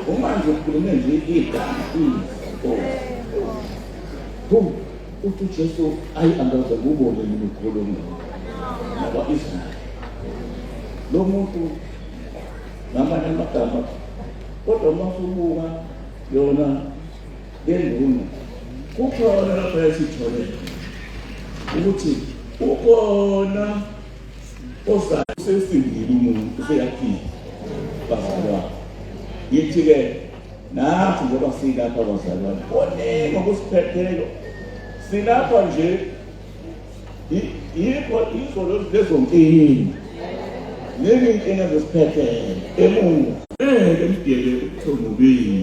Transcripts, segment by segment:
Umanje ukhulume nje igama uthi uJesu angaze kubone imikhulumo nabakwa-Israyeli. Lo muntu ngamanye amagama kodwa masubuka yona yenduna kukhona lapha esithole ukuthi ukhona osasesindile umuntu useyaphila bazalwane. Yithi-ke nathi njengoba silapha bazalwane konke ngokusiphephelo silapha nje yikho lezo nkinga lezi nkinga zesiphephelo emuva emdele ukuthongobile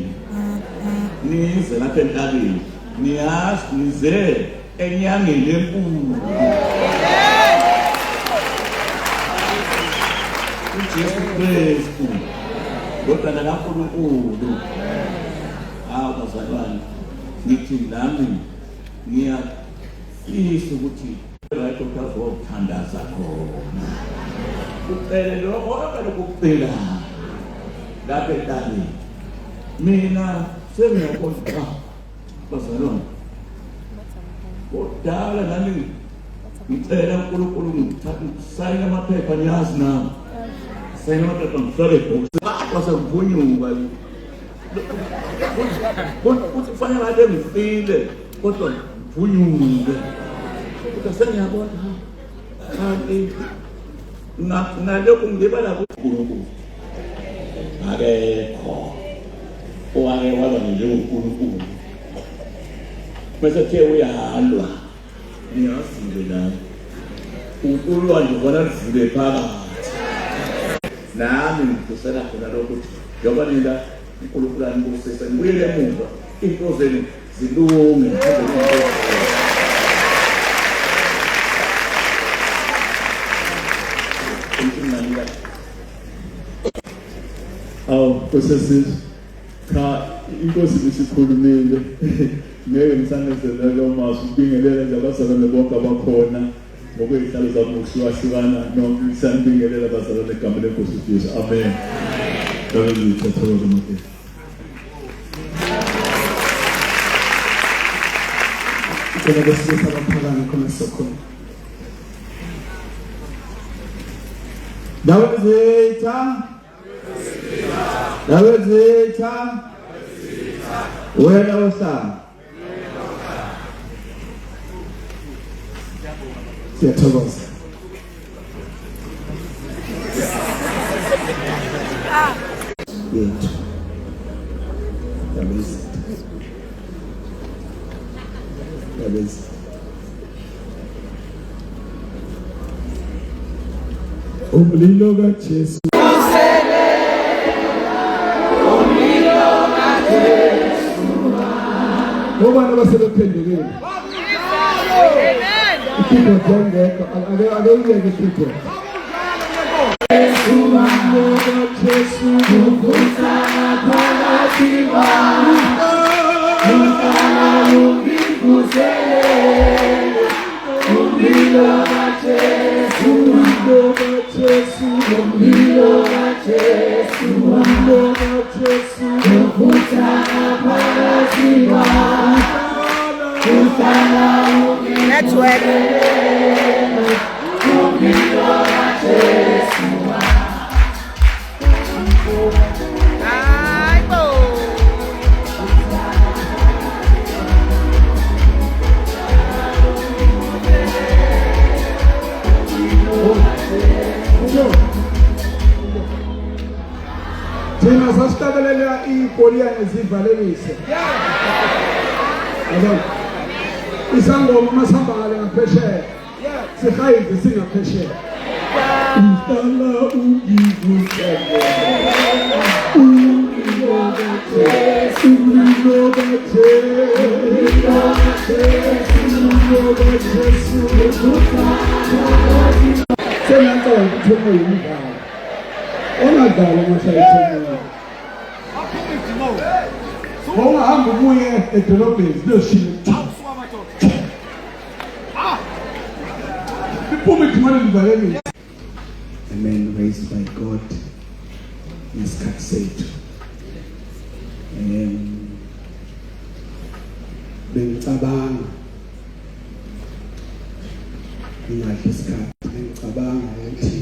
nize lapha entabeni niyazi nize enyangeni lenkulu uJesu Kristu kodwa kaNkulunkulu. Bazalwane ngithi nami ngiyafisa ukuthi right ukuthandaza khona ucele lokho akukucela lapha entabeni. Mina sengiyakhohlwa bazalwane kodwa nami ngicela uNkulunkulu ngithathe amaphepha niyazi nami sayina amaphepha ngihlale kwasakuvunyuka kuthi kufanele ade ngifile kodwa ngivunyuke kodwa sengiyabona kanti nalokhu ngibala kuNkulunkulu akekho owake waba njengoNkulunkulu bese the uyalwa niyazile la ukulwa nje bona livule phakathi nami ngifisela khona lokho ukuthi njengoba nina uNkulunkulu anibusisa ngibuyele emuva into zenu zilunge Processes cha inkosi bisikhulumile ngeke ngisanezele lo masu ubingelela nje abazalwane bonke abakhona ngokwey'hlalo zabo ngokuhlukahlukana nonke ngisanibingelela abazalwane egameni lenkosi uJesu. Amen. Ngabezithathokoza manje. Ngicela besilisa abaphakame khona sokhona. Dawezitha wena ohlanga siyathokoza. Yethu umlilo kaJesu ngobani abasebephendukile iphipho jengekho ake uyeke iphipho umlilo kaJesu uvuthana phakathi kwami umhlaba ungivusele umlilo kaJesu umlilo kaJesu umlilo kaJesu umlilo kaJesu uvuthana phakathi kwami umhlaba ungivusele umlilo kaJesu. Thina sasitabelela ipoliyane zivalelise. Isangoma masihamba ngale ngaphesheya. Sihayize singaphesheya. Umhlaba ungivusele. Umlilo kaJesu, umlilo kaJesu, sengacawa ukuthoma yimidlalo. Ongadala masayithemela. Ungahamba ubuye edolobheni liyoshiya. Iphume ikhimane livalelise. A man raised by God ngesikhathi sethu. bengicabanga ngingadla isikhathi bengicabanga ukuthi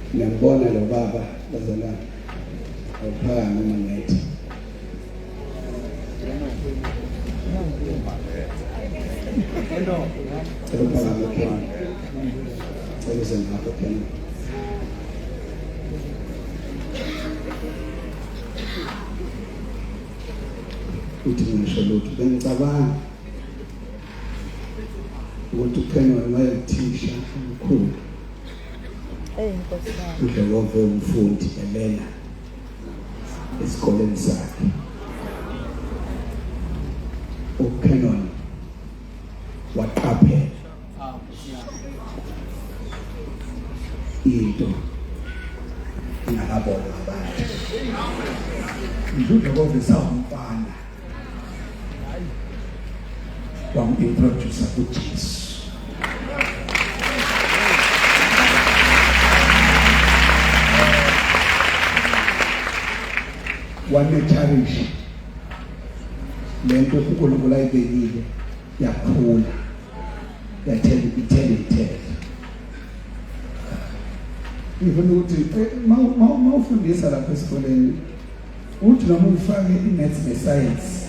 ngiyambona lo baba bazalana awuphakame noma ngathi uthi ngisho lutho bengicabanga ukuthi uKhenwa mayethisha omkhulu udlelove umfundi elela esikoleni sakhe uKhenwa waqaphela into ingakabona abantu udlelove umfana wam-introduce kuJesu wanecherish lento uNkulunkulu ayibekile yakhula ithele ngifuna ukuthi mawufundisa lapha esikoleni uthi noma ufake i-maths ne-science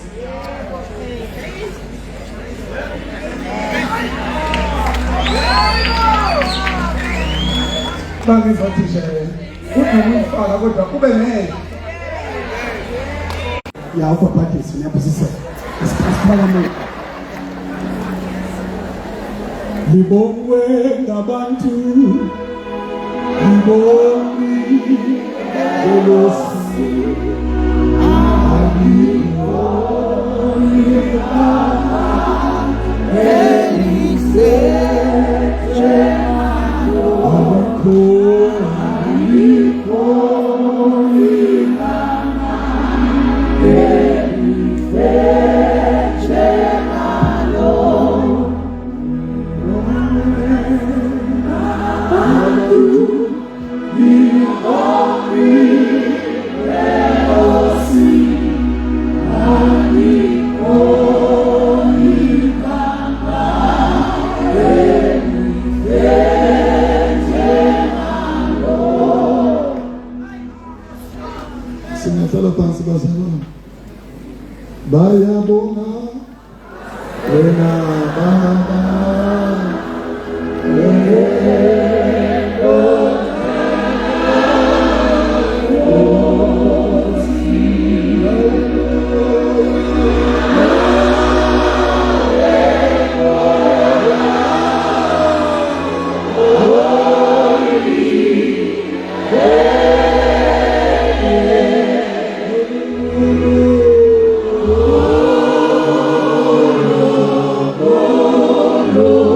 bangizothisha uthi noma ufaka kodwa kube ngeke yakho practice uyaphosisa isiphakame libongwe ngabantu libongi elosi alibongi eliseche bayabonga wena baba Oh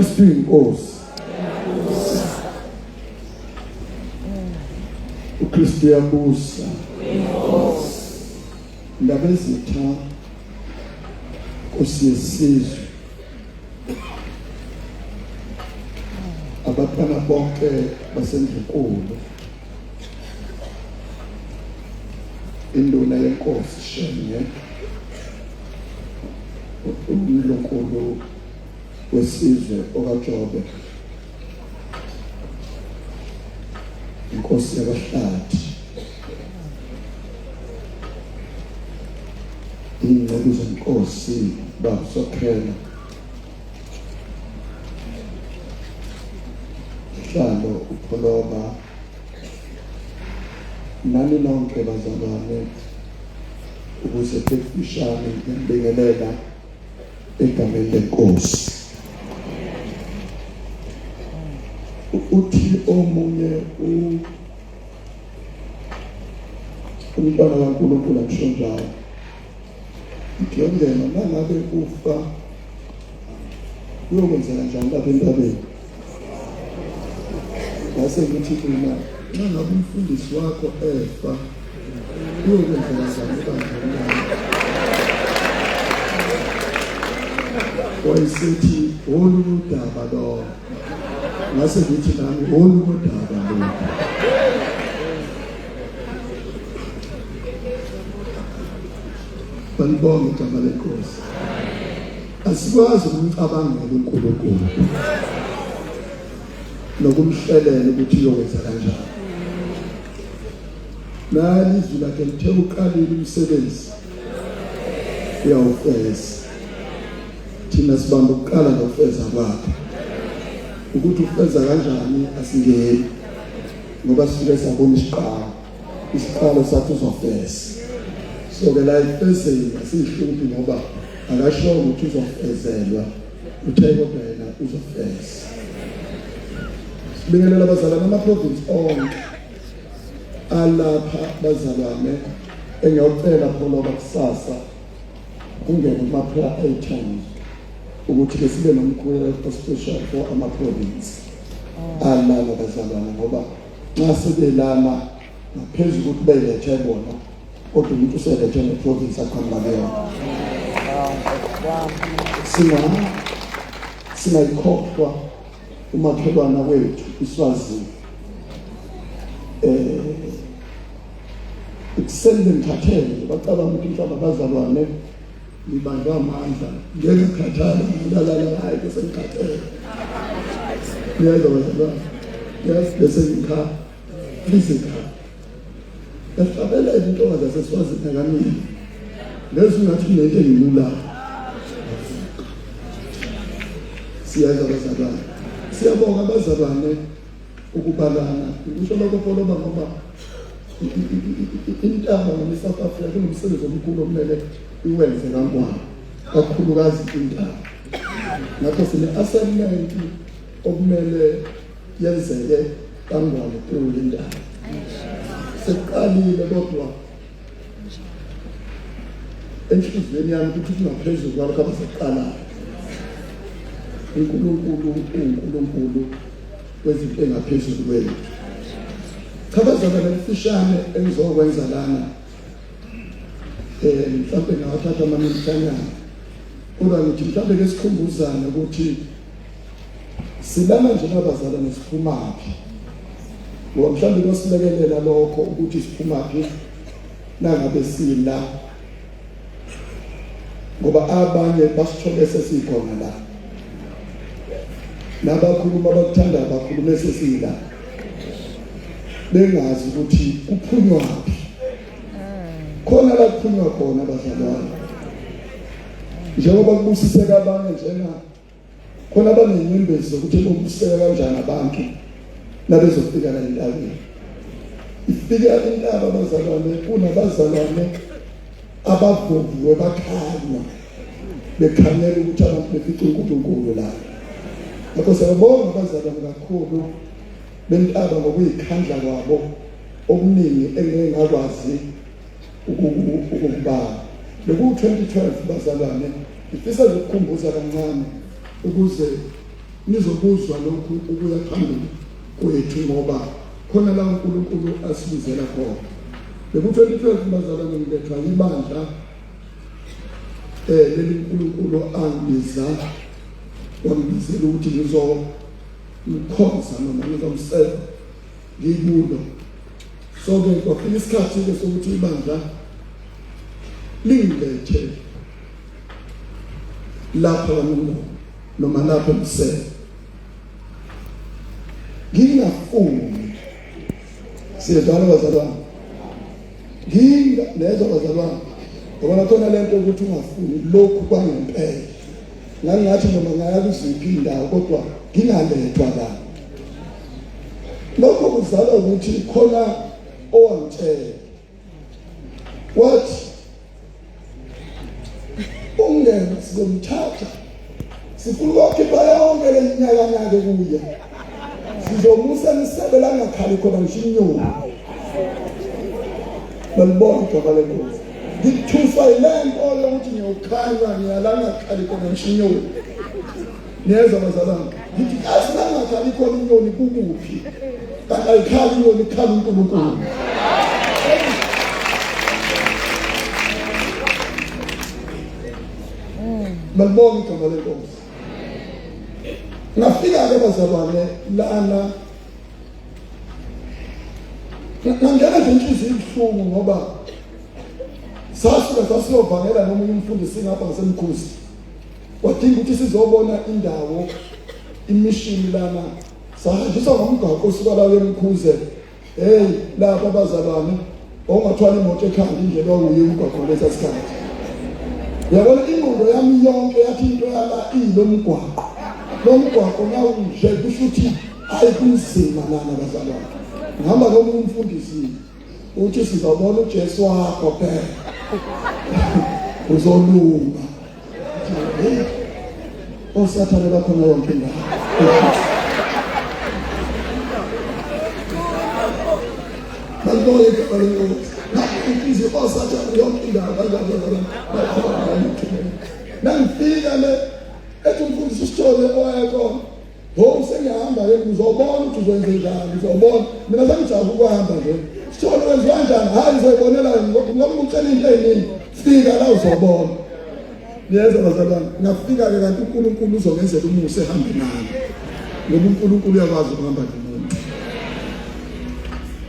uKristu inkosi. uKristu uyabusa. Indaba ezitha Nkosi yesizwe. Abantwana bonke baseNdlunkulu. Induna yenkosi Shemye. uNkulunkulu wesizwe okaJobe. Inkosi yabahlathi. Ingcebu zenkosi basokhela. Hlalo uPholoba. Nani lonke bazalwane ukuze befishane ngibingelela egameni lenkosi. Uthi omunye umntwana kaNkulunkulu akusho njalo. Ngiyongena nangabe ufa uyokwenzela njani lapha entabeni. Ngase ngithi mina nangabe umfundisi wakho efa uyokwenzela njani kanjani. Wayesethi oludaba lo. Ngase ngithi nami oludaba lo. Balibonge igama lenkosi. Asikwazi ukumcabangela uNkulunkulu nokumhlelela ukuthi uyokwenza kanjani. Nalizwi lakhe lithe uqalile umsebenzi uyawufeza. Thina sibamba ukuqala nokufeza kwakhe. Ukuthi ufeza kanjani asingeni ngoba sifike sabona isiqalo sathi uzofeza. So ke la ifezeni asihluphi ngoba akasho ukuthi uzofezelwa, uthe kodwa yena uzofeza. Sibingelela abazalwane ama-province onke alapha bazalwane engiyocela Pholoba kusasa kungene kuma-prayer items ukuthi ke sibe nomkhuleko special for ama-province alala bazalwane ngoba nxa sebelana ngaphezulu ukuthi belethe bona kodwa umuntu uselethe ne-province akhona leyo. Singayikhohlwa umakhelwana wethu iSwazini. Ukusende ngikhathele bacabanga ukuthi mhlawumbe abazalwane libanjwa amandla ngeke ngikhathale ngilalala hayi bese ngikhathele. Niyazwa bazalwane. Yes, bese ngikhala. Please ngikhala. Esabela izinto zaseSwazini kanini. Lezo ngathi kunento engilula. Siyazwa bazalwane. Siyabonga abazalwane ukubalana. Ngisho lokho Pholoba ngoba intaba ngeSouth Africa kunomsebenzi omkhulu omele iwenze kankwana kakhulukazi intaba. Ngakho sine-assignment okumele yenzeke kangwane kuyo intaba. Sekuqalile kodwa enhliziyweni yami ukuthi kungaphezulu kwalokho abasekuqalayo. uNkulunkulu kwezinto engaphezulu kwethu. Chabazana lefishane engizokwenza lana. Mhlawumbe ngawathatha amaminithanyana. Kodwa ngithi mhlawumbe ke sikhumbuzane ukuthi silana nje nabazalwane siphumaphi. Ngoba mhlawumbe kwasilekelela lokho ukuthi siphumaphi nangabe sila. Ngoba abanye basithole sesikhona la. Nabakhuluma abakuthanda abakhuluma sesila. Bengazi ukuthi kuphunywa phi. Khona la kuphunywa khona abazalwane. Njengoba kubusiseka abanye njena khona abanenyembezi ukuthi kubusiseka kanjani abantu nabezofika la entabeni. Ifika intaba abazalwane kunabazalwane abavuvuwe bakhanya bekhanyela ukuthi abantu befica uNkulunkulu la. Ngakho siyabonga abazalwane kakhulu bentaba ngokuyikhandla kwabo okuningi engeke ngakwazi ukubala. Loku 2012 bazalwane ngifisa ukukhumbuza kancane ukuze nizokuzwa lokhu ukuya phambili kwethu ngoba khona la uNkulunkulu asibizela khona. Beku-2012 bazalwane ngilethwa ibandla leli uNkulunkulu angibiza wangibizela ukuthi ngizomkhonza noma ngizomseva ngikulo. So-ke kwafika isikhathi-ke sokuthi ibandla lingilethe lapha noma lapha emseve. Ngingafuni siyedlala bazalwane, ngingezwa bazalwane, ngoba khona lento ukuthi ungafuni lokhu kwangempela. Ngangathi noma ngaya kuziphi indawo kodwa ngingalethwa la. Lokho kuzala ukuthi khona owangitshela wathi ungena sizomthatha sifuna ukukhipha yonke le minyaka kuye, sizomusa nisebe la ngakhali khona ngisho inyoni. Balibona igama lenkosi, ngithusa ilento yokuthi ngiyokhanya ngiyalanga ngakhali khona ngisho inyoni. Niyezwa bazalwane, ngithi asilanga ngakhali khona inyoni kukuphi, kanti ayikhali inyoni, ikhali uNkulunkulu. Balibona igama lenkosi. Ngafika-ke bazalwane lana ngangena nje inhliziyo ibuhlungu ngoba sasiyovangela nomunye umfundisi ngapha ngasemkhuzi, wadinga ukuthi sizobona indawo imishini lana. Sahanjiswa ngomgaqo osuka la emkhuze, lapha bazalwane ongathwala imoto ekhanda indlela okuye umgaqo lesa sikhathi. Yabona ingqondo yami yonke yathi into yala ilo mgwaqo. Lo mgwaqo nawunje kusho ukuthi ayikunzima lana bazalwane. Ngihamba nomunye umfundisi uthi sizabona uJesu wakho phela uzolunga. Osathane bakhona yonke indawo. Balibona igama lenkosi. Nakuyizi osathane yonke indawo bazalwane. Nangifika le ethi umfundisi usithole oyekho. Sengihamba ke ngizobona ukuthi uzwenze njani, ngizobona. Mina sengijabu ukuhamba nje. Sithole wenziwa kanjani, hayi ngizoyibonela ngoba ngicela into eyiningi. Fika la uzobona. Niyeza bazalwane, ngafika-ke kanti uNkulunkulu uzongenzela umusa ehambe nami. Ngoba uNkulunkulu uyakwazi ukuhamba nomuntu.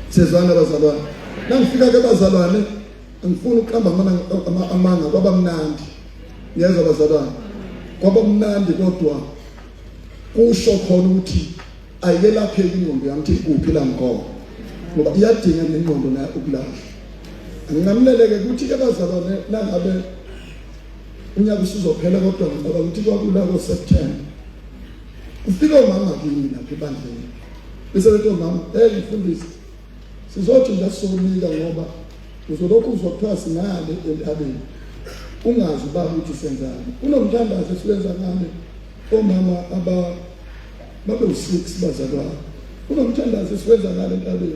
Sezwana bazalwane. Nangifika-ke bazalwane, angifuni ukuqamba amanga kwaba mnandi. Niyeza bazalwane. Kwaba mnandi kodwa kusho khona ukuthi ayelapheki ingqondo yami ukuthi kuphi la ngkhona, ngoba iyadinga nengqondo nayo ukulahla. Ngingamleleke ukuthi ke bazalwane nangabe unyaka usuzophela kodwa ngoba ukuthi kwakula ngoSeptember ufike umama kimi lapha ebandleni bese leto mama mfundisi sizothi nje sonika ngoba uzolokhu uzokuthiwa singale entabeni ungazi ubaba ukuthi senzani. Unomthandazo esiwenza ngane omama babe u6 bazalwane. Unomthandazo esiwenza ngale entabeni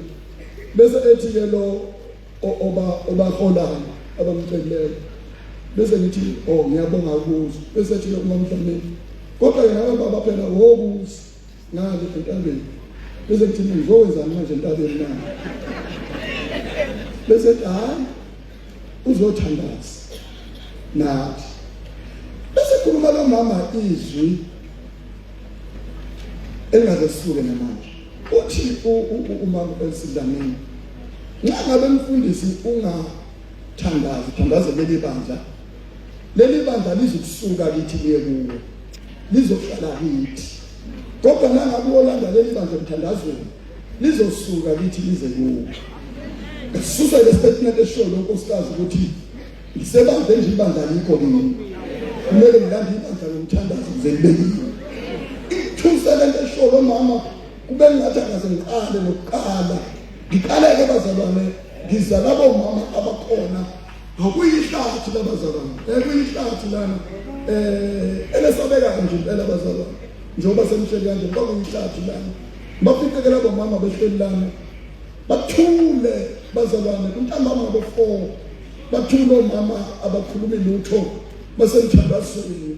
bese ethi ke lo obaholayo abamcelileyo bese ngithi ngiyabonga kuzo bese ethi uma mhlawumbe kodwa yena baba phela wokuzi ngale entabeni bese ngithi ngizowenzani manje entabeni na bese hayi uzothandaza nathi bese khuluma lo mama izwi engaze sisuke namanje uthi umama esidlameni ngabe mfundisi thandaza leli bandla lizokusuka kithi kuye kuwe lizohlala kithi kodwa nangabe uyolanda leli bandla emthandazweni lizosuka kithi lize kuwe. Sisusa le statement eshoyo unkosikazi ukuthi ngisebandla nje ibandla likho kimi kumele ngilande ibandla lomthandazo ukuze libe kimi. Ithusele le eshoyo mama kube ngathi akaze ngiqale nokuqala ngiqaleke bazalwane ngiza labo mama abakhona akuyihlathi labazalwane kuyihlathi lana elesabeka nje impela bazalwane njengoba semhleli kanje bakuyihlathi lana bafike labo mama behleli lana bathule bazalwane kuntambama ngabo4 bathule omama abakhuluma lutho basemthandazweni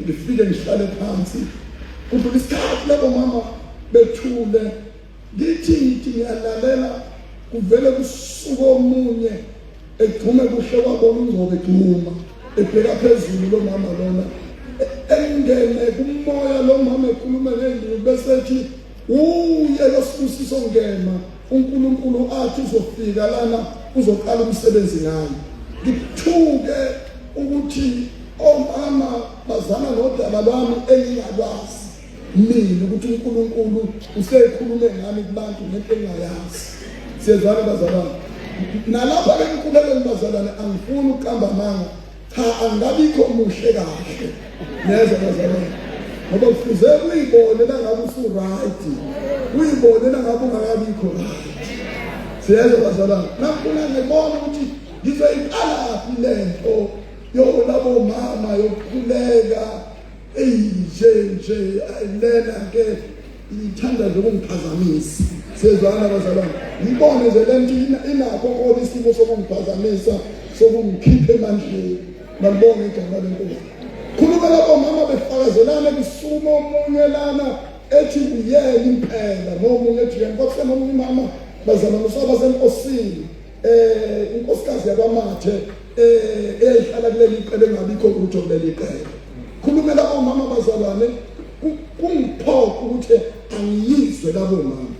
ngifike ngihlale phansi kudlula isikhathi labo mama bethule ngithi ngiyalalela kuvele kusuka omunye egcume kuhle kwabona uNgcobo egcuma ebheka phezulu lo mama lona engene kumoya lo mama ekhuluma nendlu bese ethi uye losibusiso ngema uNkulunkulu athi uzofika lana uzoqala umsebenzi ngayo ngithuke ukuthi omama bazana nodaba lwami engingakwazi mina ukuthi uNkulunkulu usekhulume ngami kubantu ngento engayazi siyezwana bazalwane nalapha benkulelweni bazalwane angifuni ukuqamba manga cha angabikho muhle kahle neze bazalwane ngoba kufuze uyibone la ngabe usu right uyibone la ngabe ungakabikho right siyezwa bazalwane nakufuna ngibona ukuthi ngizoyiqala lento yo labo mama yokukhuleka nje lena ke ithanda ukungiphazamisa sezwana bazalwane ngibone nje lento inakho kodwa isimo sokungiphazamisa sokungikhipha emandleni malibonge igama leNkosi khuluma labo mama befakazelana kusumo omunye lana ethi uyena impela nomunye ethi yenkosi nomunye mama bazalwane soba senkosini inkosikazi yakwaMathe ehlala kuleli iqele ngabikho ukuthi kuleli iqele khulumela omama bazalwane kungiphoqa ukuthi angiyizwe labo mama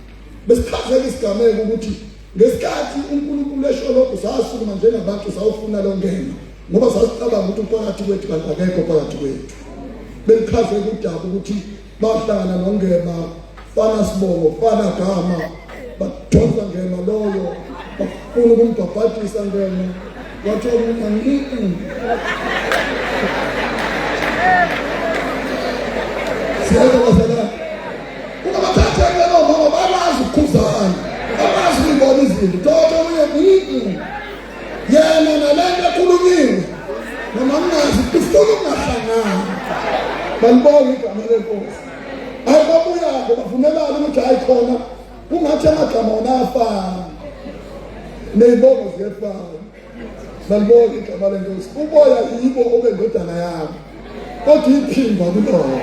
besichazela isigameko ukuthi ngesikhathi uNkulunkulu esho lokho sasukuma njengabantu sawufuna lo ngena ngoba sasicabanga ukuthi phakathi kwethu kanti akekho phakathi kwethu belichaze kudaba ukuthi bahlangana noNgema fana Sibongo fana Gama badonsa Ngema loyo bafuna ukumbhabhatisa Ngema wathi siyeza bazalwane ungabathatha ngelo mama babazi ukukhuzana babazi ukubona izinto toto uye yena nalento ekhulunyiwe noma ungazi ufuna ukungahlangani balibonga igama leNkosi ayibabuya bavumelana ukuthi ayikhona kungathi amagama wona afana neyibongo ziyefana balibonga igama leNkosi uboya yibo obendodana yabo kodwa iphimba kulowo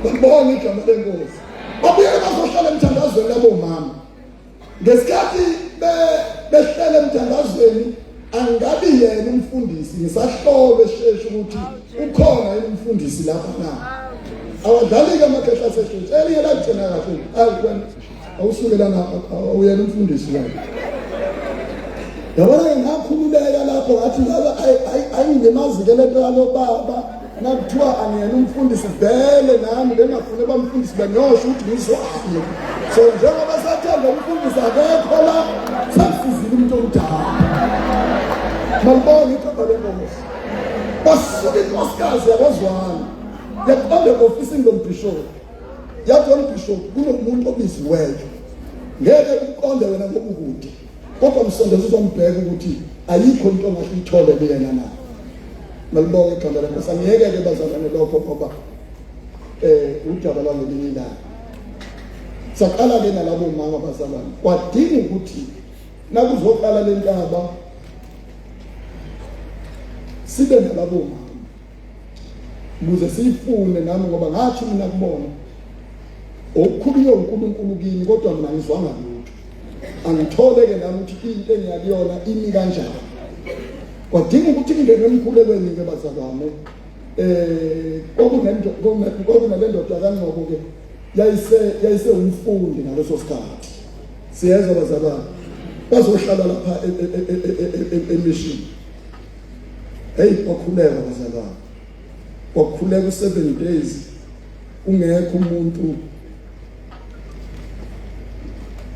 balibonga igama leNkosi babuye bazohlala emthandazweni labo mama ngesikhathi behlele emthandazweni angabi yena umfundisi ngisahlole sheshe ukuthi ukhona yini umfundisi lapha na awadlalika amakhehla sesheshe elinye lagcina kahle ayikwena awusukela na uyena umfundisi lapha yabona ngakhululeka lapho ngathi ngabe ayingemazike lento yalo baba nakuthiwa angiyena umfundisi vele nami bengafune bamfundisi banyosha ukuthi ngizwane so njengoba sathanda umfundisi akekho la sasizile umuntu omdala malibonga igama leNkosi basuke inkosikazi yabazwana yaqonda ofisini lombishop yathi umbishop kunomuntu obiziweyo ngeke uqonde wena ngokukude kodwa msondeza uzombheka ukuthi ayikho into ongahlithole beyena na malibonga igama leNkosi angiyeke-ke bazalwane lokho ngoba udaba lwangelinye ilanga saqala-ke nalabo mama bazalwane kwadinga ukuthi nakuzoqala le ntaba sibe nalabo mama ukuze siyifune nami ngoba ngathi mina kubona okukhulunywe uNkulunkulu kini kodwa mina ngizwanga lutho angithole-ke nami ukuthi into engiyakuyona imi kanjani kwadinga ukuthi ngingene emkhulekweni-ke bazalwane kwakunale ndoda kaNgcobo-ke yayise umfundi ngaleso sikhathi siyezwa bazalwane bazohlala lapha emishini kwakhuleka bazalwane kwakhuleka u7 days ungekho umuntu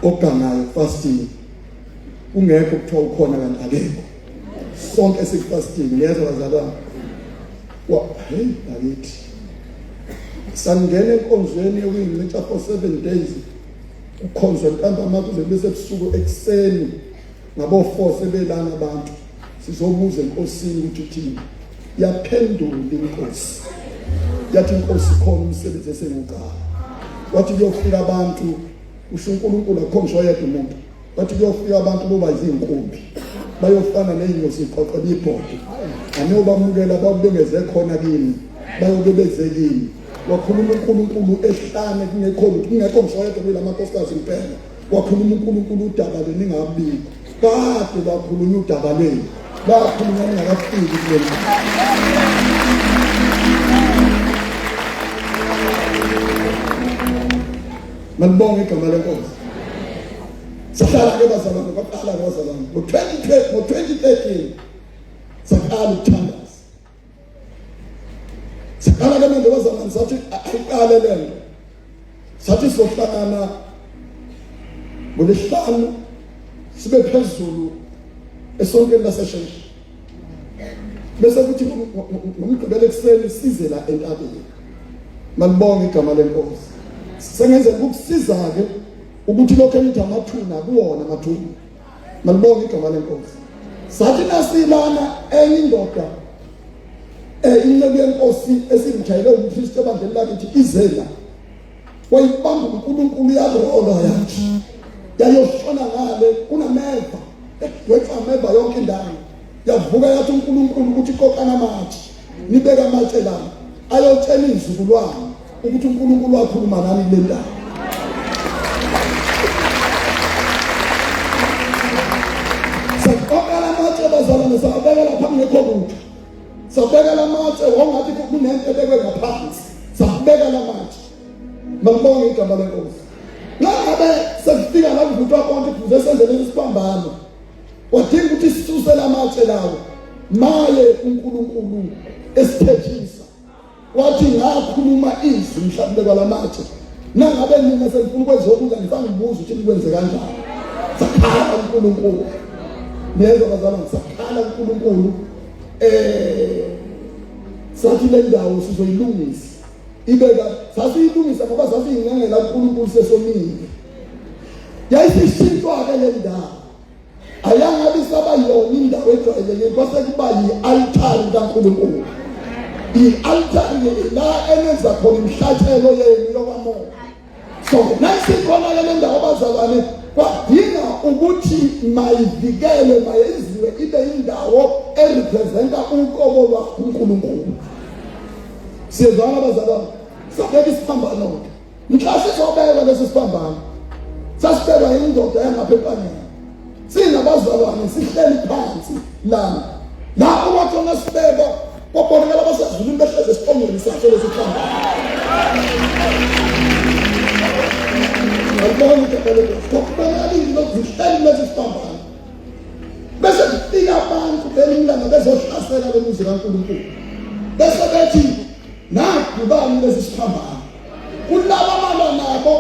ogangayo fasting ungekho kuthiwa ukhona kanti akekho sonke sikufasting ngiyezwa bazalwane bakithi sangena enkonzweni yokuyincitsha for 7 days ukhonzwa ntambama kuze bese ebusuku ekuseni ngabo4 sebelana abantu sizobuza enkosini ukuthi uthini yaphendula inkosi yathi inkosi khona umsebenzi esengiqala wathi kuyofika abantu usho uNkulunkulu akho ngisho yedwa umuntu bathi kuyofika abantu boba izinkumbi bayofana ney'nyosi iqoqela ibhodi anobamukela babengeze khona kini bayobe beze kini wakhuluma uNkulunkulu ehlane kungekho mshayede kula makhosikazi impela wakhuluma uNkulunkulu udaba leningabiki kade bakhuluma udaba leni bakhuluma ngakafiki kule malibonge igama lenkosi sahlala ke bazalwane baqala bazalwane ngo-2013 saqala ukuthandaza saqala ke manje bazalwane sathi ayiqale lento sathi sohlangana ngolesihlanu sibe phezulu esonkeni lasesheshe bese kuthi ngomgqibelo ekuseni size la entabeni malibonge igama lenkosi sengenzela ukusiza-ke ukuthi lokho enithi amathuna kuwona amathuna malibonge igama lenkosi sathi nasilana enye indoda inceku yenkosi esimjayele umKristu ebandleni lakithi izela wayibamba uNkulunkulu yarola yathi yayoshona ngale kunameva wexa ameva yonke indawo yavuka yathi uNkulunkulu ukuthi kokana amatshe nibeka amatshe la ayotshela izizukulwane ukuthi uNkulunkulu wakhuluma nani le ndawo sakokala amatshe bazalwane sabekela phambi kwekhompyutha sabekela amatshe wangathi kunento ebekwe ngaphansi sabekela amatshe malibonge igama lenkosi ngabe sekufika la kuvuthwa konke kuze senzele isiphambano wadinga ukuthi sisusele amatshe lawo maye uNkulunkulu esithethisa wathi ngakhuluma izwi mhlawumbe kwalamatshe nangabe mina selifuna ukwenzokuza ngifanele ukuthi nikwenze kanjani sakhala uNkulunkulu niyezwa bazalwane sakhala uNkulunkulu sathi le ndawo sizoyilungisa ibeka sasiyilungisa ngoba sasiyingengela uNkulunkulu sesomile yayisishintshwa-ke le ndawo ayangabi saba yona indawo ejwayelekile kwase kuba yi-altari kaNkulunkulu i-altari la enenza khona imhlathelo yenu yokwamoya so nasikhona le ndawo bazalwane kwadinga ukuthi mayivikele mayenziwe ibe indawo erepresenta uqobo lwaNkulunkulu siyezwana bazalwane sabeka isiphambano mhlawumbe sizobekwa lesi siphambano sasibekwa indoda yangapha epaneni sinabazalwane sihleli phansi lana lapho wathona sibekwa kwabonakala abasezulwini behlezi esiqongweni sakhe lesi siphambano alibonge kokubonakala into zihleli lesi siphambano bese kufika abantu belimlanga bezohlasela bemuzi kaNkulunkulu bese bethi nakubani lesi siphambano kulaba abalwa nabo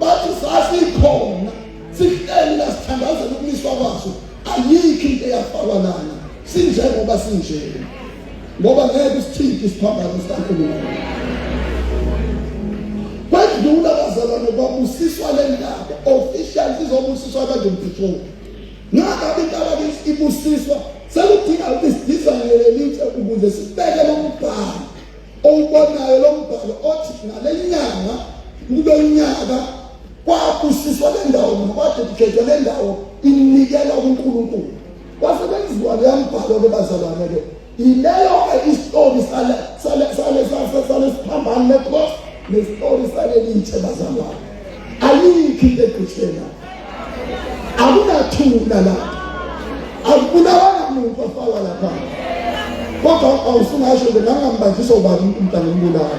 bathi sasikhona sihleli la sithandazela ukumiswa kwaso ayikho into eyafakwa lana sinjengoba sinje ngoba ngeke sithinte isiphambano sikaNkulunkulu kwedlula bazalwane babusiswa le ndaba official sizobusiswa abantu mphitholo ngakabi indaba ibusiswa sekudinga ukuthi sidizayinele lintshe ukuze sibeke lo mbhalo owubonayo lo mbhalo othi ngale nyanga kube unyaka kwabusiswa le ndawo nokwadedicate le ndawo inikela kuNkulunkulu kwasebenziwa le mbhalo ke bazalwane ke ileyo istory sale siphambano le-cross nesitory sale lintshe bazalwane ayikho into egqithena akunathula la akubulawana muntu afaka lapha kodwa awusungasho ke nangambanjisa ubani umntana umbulala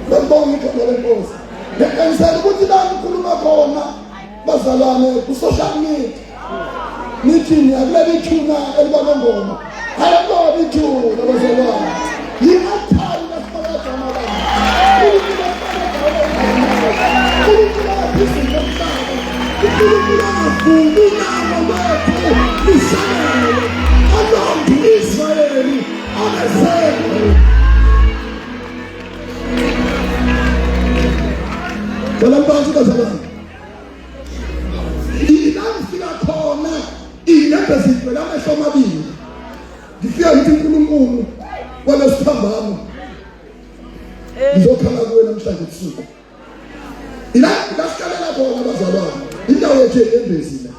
Babonge igama lenkosi ngiqinisele ukuthi la ngikhuluma khona bazalwane ku-social media nithi niyakuleli ithuna elibalongoma ayikona ithuna bazalwane yi-altari lesifakazi amalanga uNkulunkulu angavumi unamo lwethu lisanele alonde Israyeli abesekho Balambantu bazalwane ilangifika khona inyembe zivela amehlo amabili ngifika ngithi uNkulunkulu kwalesiphambano ngizokhala kuwe namhlanje ebusuku ila lasikalela khona abazalwane indawo yethu embezile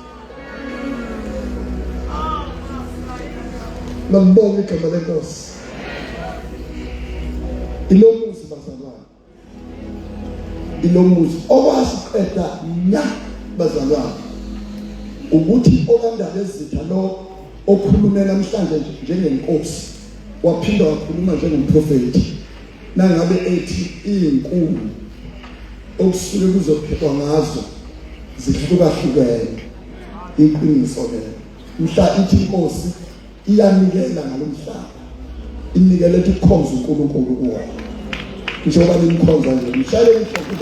Mambonge igama lenkosi ilomuzi bazalwane ilomuzi okwazi qeda nya bazalwane ukuthi okandaba ezitha lo okhulumela namhlanje njengenkosi waphinda wakhuluma njengomprofeti nangabe ethi izinkulu okusuke kuzophekwa ngazo zihlukahlukene iqiniso lelo mhla ithi inkosi iyanikela ngalomhlaba inikele ethi kukhonza uNkulunkulu kuwo njengoba nimkhonza nje mshale inhloko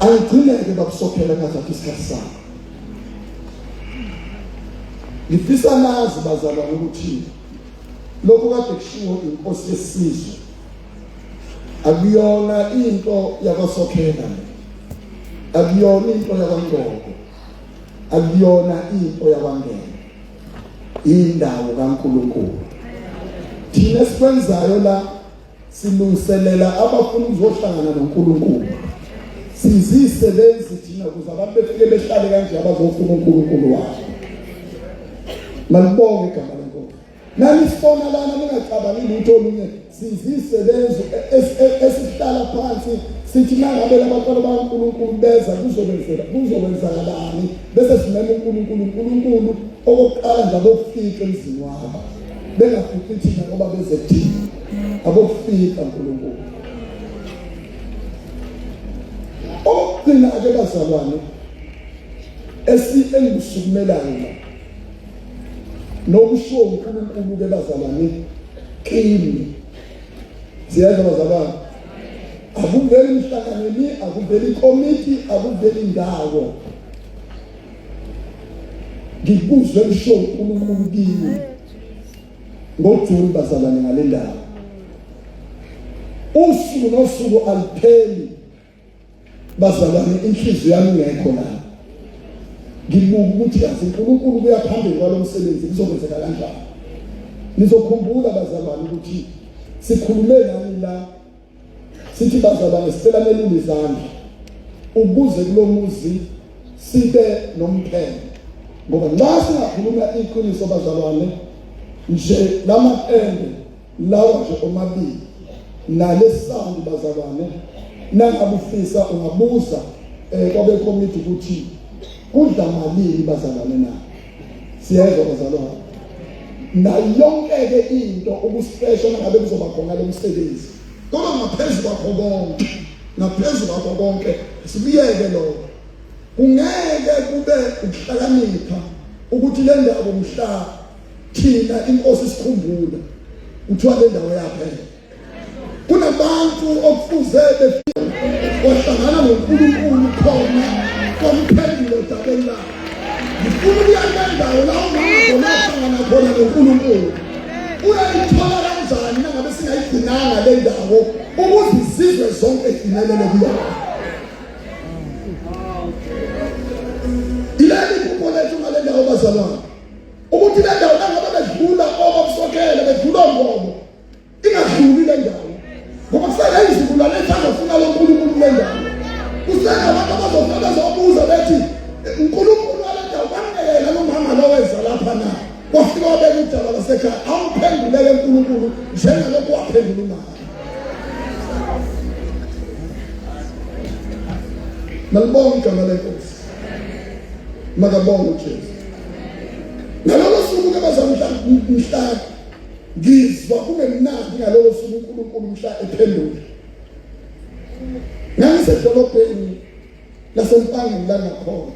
ayigcineke bakusophela ngazathi isikhathi sakho ngifisa nazi bazalwane ukuthi lokho kade kushiwo inkosi yesizwe akuyona into yakwasophela akuyona into yakwaNgqoko akuyona into yakwangena indawo kaNkulunkulu thina sikwenzayo la silungiselela abafuna ukuzohlangana noNkulunkulu sizisebenzi thina ukuze abantu befike behlale kanje abazofuna uNkulunkulu wabo malibonge igama lenkosi nani sifona lana ningacabangi lutho olunye sizisebenzi esihlala phansi sithi nangabe labantwana baNkulunkulu beza kuzobenzakalani bese simema uNkulunkulu okokuqala nje abokufika emzini wabo bengafiki thina ngoba beze thina abokufika uNkulunkulu okugcina ke bazalwane engisukumelayo nokusho uNkulunkulu ke bazalwane kimi siyazi bazalwane akuveli imhlanganweni akuveli committee akuveli indawo ngikuzwe kusho uNkulunkulu kimi ngoJuni bazalwane ngale ndawo usuku nosuku alipheli bazalwane inhliziyo yami ngekho la ngibuka ukuthi yazi uNkulunkulu kuyaphambili kwalomsebenzi kuzokwenzeka kanjani nizokhumbula bazalwane ukuthi sikhulume nani la sithi bazalwane sicela melule izandla ukuze kulomuzi sibe nomphelo ngoba nxa singakhuluma iqiniso bazalwane nje lamaqembe lawa nje omabili nalesandi bazalwane nangabufisa ungabuza kwabe committee ukuthi kudla malini bazalwane na siyezwa bazalwane na yonke ke into ukuspecial ngabe kuzoba khona lo msebenzi kodwa ngaphezulu kwakho konke sibiyeke lo kungeke kube ukuhlakanipha ukuthi le ndawo mhla thina inkosi sikhumbula uthiwa le ndawo yaphela kunabantu okufuze wahlangana noNkulunkulu khona komphendula dabeni la ngifuna ukuya ndawo la ungahlangana khona noNkulunkulu uyayithola kanjani nangabe singayigcinanga le ndawo ukuze izizwe zonke zifinyelele kuyona ileli kupho lethu ngale ndawo bazalwane ukuthi le ndawo nangabe bedlula obabusokhela bedlula ngobo ingadluli le ndawo ngoba kusele izizukulwane ezizofuna lo Nkulunkulu le ndawo kusele abantu abazofuna bezobuza bethi uNkulunkulu wale ndawo bangekela lo mama lo wenza lapha na kwafika wabeka udaba lasekhaya awuphenduleke uNkulunkulu njengalokho waphendula umama malibonge igama lenkosi makabonge uJesu ngalolo suku ke bazamhla ngizwa kube mnandi ngalolo suku uNkulunkulu mhla ephendula ngisedolobheni laseMpangeni la ngakhona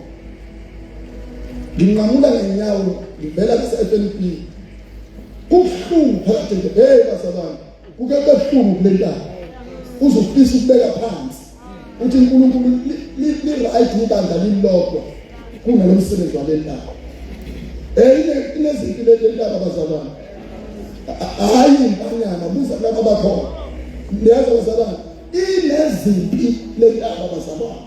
nginqamula ngenyawo ngivela kuse-FNB kubuhlungu phakathi nje bazalwane kuke kubuhlungu kule ndawo uzofisa ukubeka phansi uthi uNkulunkulu li-right ibandla lilodwa kunalo msebenzi wale ndawo inezinto le ndaba bazalwane hayi impanyana buza laba bakhona niyazi bazalwane inezimpi le ndaba bazalwane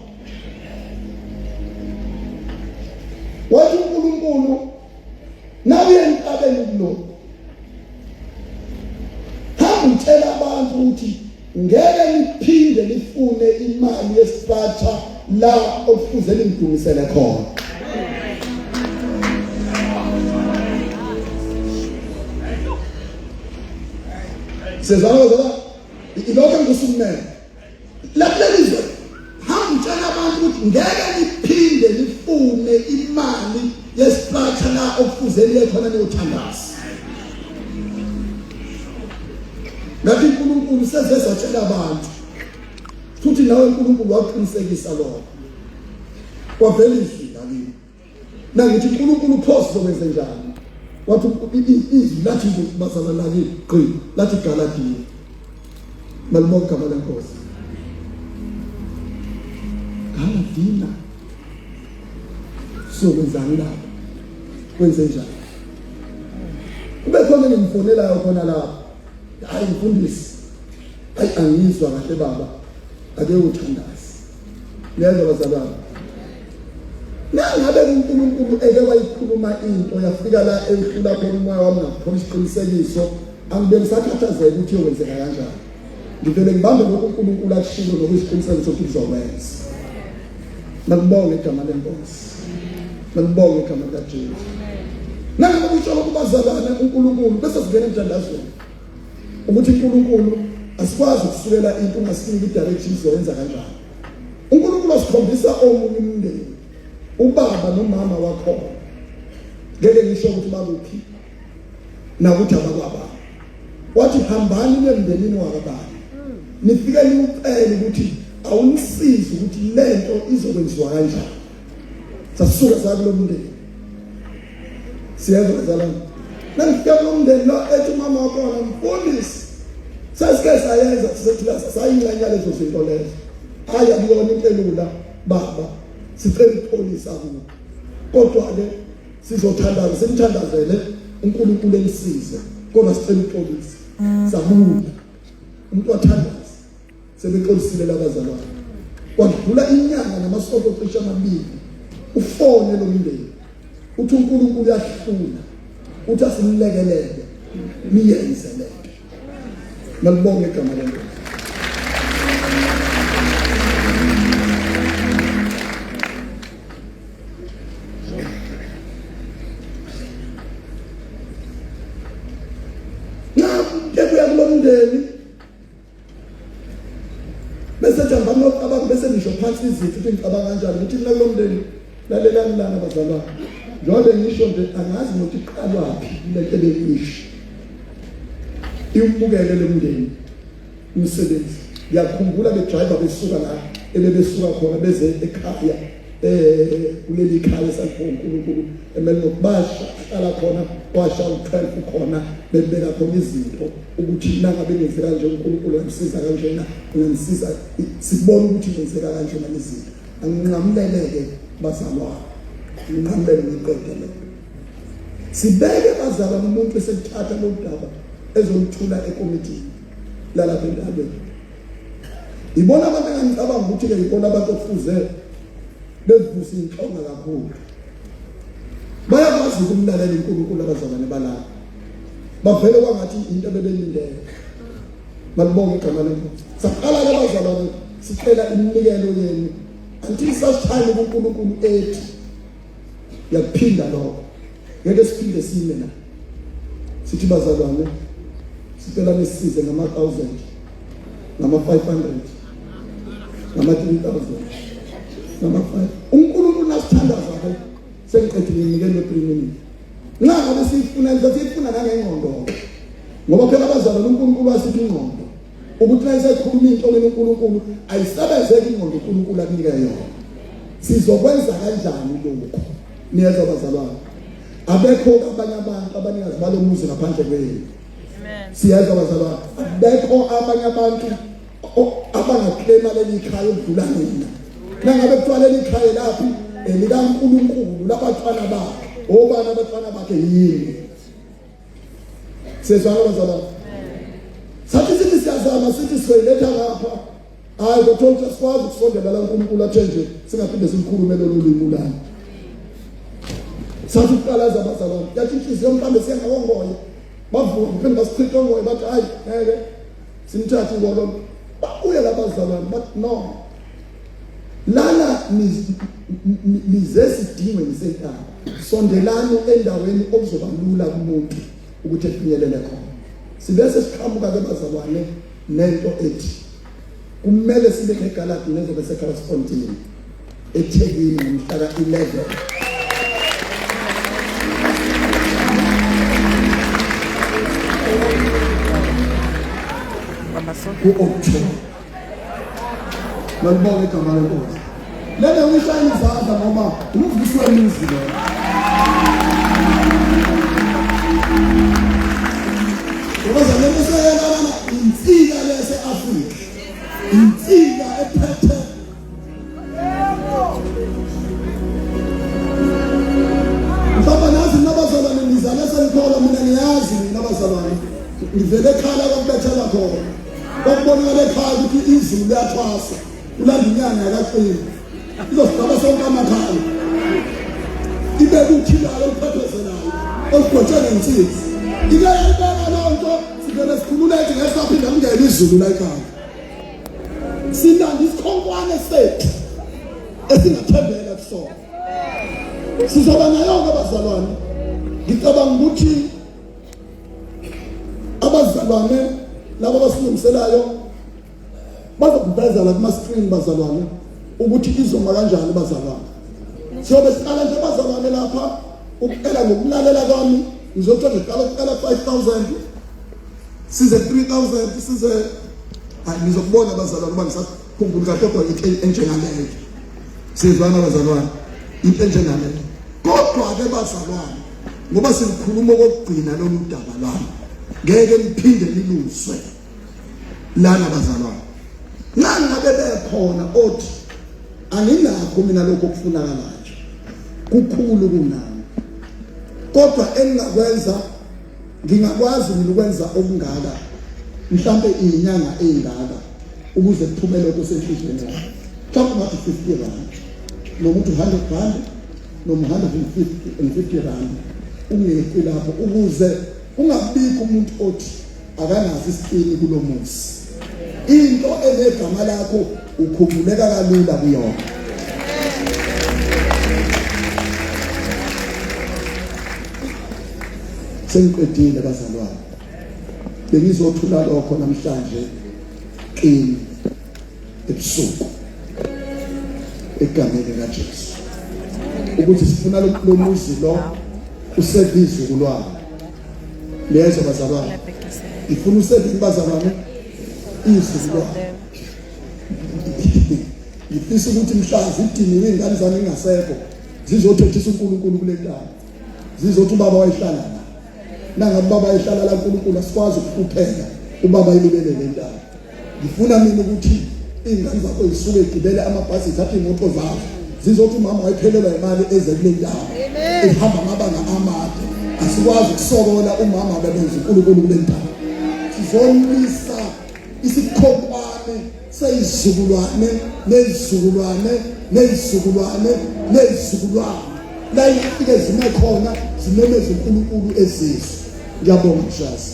wathi uNkulunkulu nawe entabeni lo imali yestructure la okufuze lingidumisele khona. Sezala ilokho ngisukumela. Laphelizwe hamtshela abantu ukuthi ngeke liphinde lifune imali yestructure la okufuze liye khona leyothandaza. Ngathi uNkulunkulu sezezatshela abantu futhi nawe uNkulunkulu waqinisekisa lokho. Kwavela izwi lakini. Nangithi uNkulunkulu phosi zokwenza njani? Wathi izwi lathi bazala laki qi lathi Galatiya. Malibonga igama lenkosi. Galatiya. Sokwenzani lapho? Kwenze njani? Kube khona ngimfonela khona lapho. Hayi mfundisi. Hayi angizwa kahle baba. Ake uthandaze. Neza bazalwane. Nangabe uNkulunkulu eke wayikhuluma into yafika la ehlula khona umoya wami ngakho isiqinisekiso angibe ngisakhathazela ukuthi yokwenzeka kanjani. Ngivele ngibambe lokho uNkulunkulu akushilo lokuyisiqinisekiso ukuthi uzokwenza. Ngibonge igama lenkosi. Ngibonge igama likaJesu. Nangabe utsho kubazalwane uNkulunkulu bese sivele emthandazweni. Ukuthi uNkulunkulu asikwazi ukusukela into ungasiniki direction izoyenza kanjani. uNkulunkulu asikhombisa omunye umndeni. Ubaba nomama wakho ngeke ngisho ukuthi bakuphi nakuthi abakwaba wathi hambani nemndenini wakabani nifike niucele ukuthi awunisize ukuthi lento izokwenziwa kanjani. Sasuka sakulo mndeni siyezwa zalana nangifika lo mndeni lo ethi mama wakho mfundisi sasike sayenza sisethula sayingxenya lezo zinto lezo aya kuyona impelula baba sicela ipolisa kubo kodwa ke sizothandaza simthandazele uNkulunkulu elisize kodwa sicela ipolisa sabuya umuntu wathandaza sebeqolisile labazalwane kwadlula inyanga namasonto cishe amabili ufone lo mndeni uthi uNkulunkulu uyahlula uthi asimlekelele niyenze lento. Malibonge igama lenkosi. Bese jamba abantu bese nisho phansi izithu ukuthi ngicabanga kanjani ukuthi mina kulomndeni lalelani lana bazalwane njengoba ngisho nje angazi ukuthi iqalwaphi lento ebeyisho imbukele lomndeni umsebenzi yakhumbula bedriver besuka la ebebesuka khona beze ekhaya kuleli khaya sakho uNkulunkulu emele nokubasha hlala khona washa u12 khona bebeka khona izinto ukuthi nangabe ngenzeka kanje uNkulunkulu angisiza kanjena ngisiza sibone ukuthi ngenzeka kanjena lezinto anginqamleleke bazalwane nginqamlele ngiqedele sibeke bazalwane umuntu esethatha lo daba ezomthula ekomiti lalapha endabeni ibona abantu angicabanga ukuthi ke ibona abantu okufuze bevusa inhlonga kakhulu bayakwazi ukumlalela uNkulunkulu abazalwane balapha bavele kwangathi into bebelindele. Malibonge igama lenkosi. Saqala ke bazalwane sicela iminikelo yenu until such time uNkulunkulu ethi yaphinda lokho ngeke siphinde sime na sithi bazalwane sicela nisize ngama-1000 ngama-500 ngama-3000 ngama-5 uNkulunkulu nasithandaza ke sengiqedile iminikelo 3 minutes ngabe sifuna ngizifuna ngengqondo ngoba phela abazalwane uNkulunkulu asithi ingqondo ukuthi nayisakhuluma into uNkulunkulu ayisebenzeki ingqondo uNkulunkulu akunika yona sizokwenza kanjani lokho niyeza bazalwane abekho abanye abantu abaningazi balomuzi ngaphandle kwenu amen siyazi bazalwane abekho abanye abantu abangaclaima leli khaya ukudlula nina nangabe kuthiwa leli khaya laphi likaNkulunkulu labathwana bakhe obana abathwana bakhe yini sezwana bazalwane sathi sithi siyazama sithi siletha lapha hayi kodwa sikwazi ukusondela la uNkulunkulu athenje singaphinde simkhulume lo limi lana sathi uqalaza bazalwane yathi inhliziyo mhlambe siyangawongoya bavuka kuphela basichitha ngoya bathi hayi ngeke simthathe ngolo babuye labazalwane bathi no lana nizesidingweni senkaba sondelani endaweni okuzoba lula kumuntu ukuthi efinyelele khona. Sibese siqhamuka ke bazalwane nento ethi kumele sibe negaladi nezobe secorresponding eThekwini ngomhla ka-11 ku-October. Ngalibonga igama lenkosi. Lena uyishaya izandla noma umvuso wemizi lo. Ngoba lento seyelana insika lese-Afrika. Insika ephethe mhlawumbe nazi nabazalwane nizale senikhola mina ngiyazi nabazalwane ngivele ekhala kwakubethela khona kwakubonakala ekhaya ukuthi izulu liyathwasa ulanda inyanga yakaqini izosigaba sonke amakhaya ibe kuthilalo oluphethezelayo olugotshele insisi ike yayibeka loo nto sivele sikhululeke ngesaphinda kungena izulu la ekhaya sinanda isikhonkwane sethu esingathembeka kusona sizoba nayo-ke abazalwane. Ngicabanga ukuthi abazalwane labo abasilungiselayo bazokuvezela kuma-screen bazalwane ukuthi izoma kanjani bazalwane. Siyobe siqala nje bazalwane lapha ukuqala ngokulalela kwami ngizothola ngiqala ukuqala 5,000 size 3,000 size ngizokubona bazalwane uba ngisakhumbula kakodwa into enjengaleyo. Sizwana bazalwane into enjengaleyo. Kodwa-ke bazalwane ngoba silikhuluma okokugcina lolu daba lwami ngeke liphinde liluzwe lana bazalwane. Nangabe bekhona othi anginakho mina lokho okufunakalayo kukhulu kunami kodwa engingakwenza ngingakwazi ukwenza okungaka mhlambe izinyanga ezingaka ukuze kuphume lokho senhlizweni yami. Mhlawumbe ngathi 50 rand nomuntu 100 rand noma 150 rand ungekho lapho ukuze ungabikho umuntu othi akanazi isikini kulo muzi. Into enegama lakho ukhumbuleka kalula kuyona. Sengiqedile bazalwane. Bengizothula lokho namhlanje kini ebusuku egameni kaJesu ukuthi sifuna lo muzi lo usevize kulwana lezo bazalwane. Ifuna usevize bazalwane izizwe ngifisa ukuthi mhlazi idiniwe ingane zami ingasekho zizothethisa uNkulunkulu kule ndawo zizothi ubaba wayehlala la nangabe ubaba wayehlala la uNkulunkulu asikwazi ukuphela ubaba ilibele le ndawo. Ngifuna mina ukuthi ingane zakho zisuke igibele amabhasi thathe imoto zazo zizothi umama wayephelelwa imali eze kule ndawo ehamba amabanga amade asikwazi ukusokola umama bebenza uNkulunkulu kule ndawo. Sizomisa isikhonkwane seyizukulwane nezizukulwane nezizukulwane nezizukulwane la ifike zime khona zinemeza uNkulunkulu ezizwe. Ngiyabonga mshazi.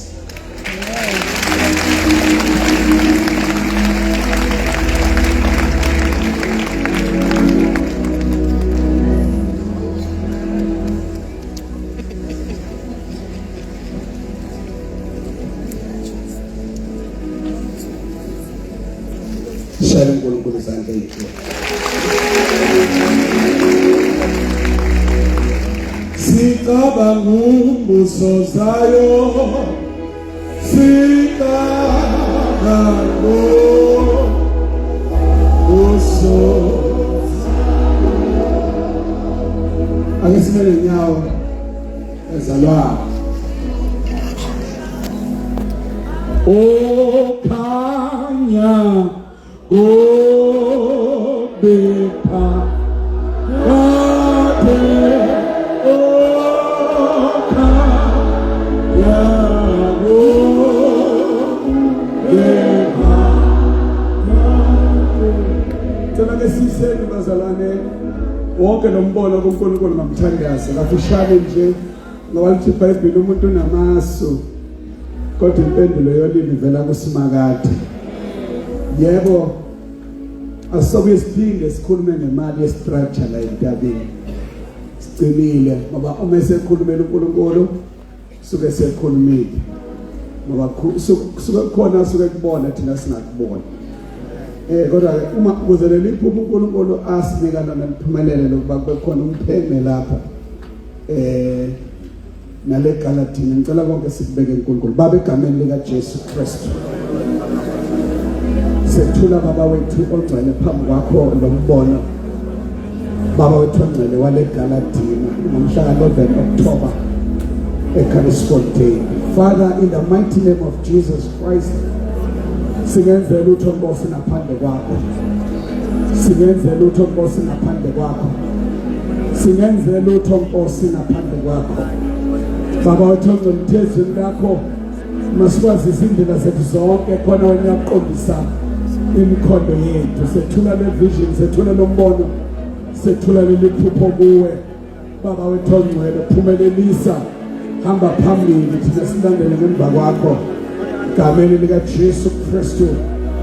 Shaya uNkulunkulu izandla zethu. Sicabanga umbuso zayo sicabanga umbuso angesimele nyawo ezalwa okhanya obepha Siseni bazalwane wonke nombono kuNkulunkulu ngamthandaza kafushane nje ngoba lithi iBhayibheli umuntu unamasu kodwa impendulo yolimi ivela kuSimakade. Yebo Asobe siphinde sikhulume ngemali yestructure la eNtabeni. Sicimile ngoba uma esekhulumela uNkulunkulu suke sekhulumile. Ngoba suke khona suke kubona thina singakubona. Kodwa uma kuzelele iphupho uNkulunkulu asinikana nemiphumelelo lokuba bekhona umpheme lapha. Nale Galatini ngicela konke sikubeke uNkulunkulu baba egameni lika Jesu Kristu. Sethula baba wethu ogcwele phambi kwakho lombono baba wethu ongcwele wale Galatini ngomhla ka-11 October eKalisport. Father, in the mighty name of Jesus Christ, singenzela utho Nkosi ngaphandle kwakho, singenzela utho Nkosi ngaphandle kwakho, singenzela utho Nkosi ngaphandle kwakho. Baba wethu ngomthezweni lakho masikwazi izindlela zethu zonke khona wena uyaqondisa imikhondo yethu. Sethula le vision, sethula lo mbono, sethula leli phupho kuwe baba wethu ongcwele. Phumelelisa, hamba phambili thina silandele ngemva kwakho egameni lika Jesu Kristu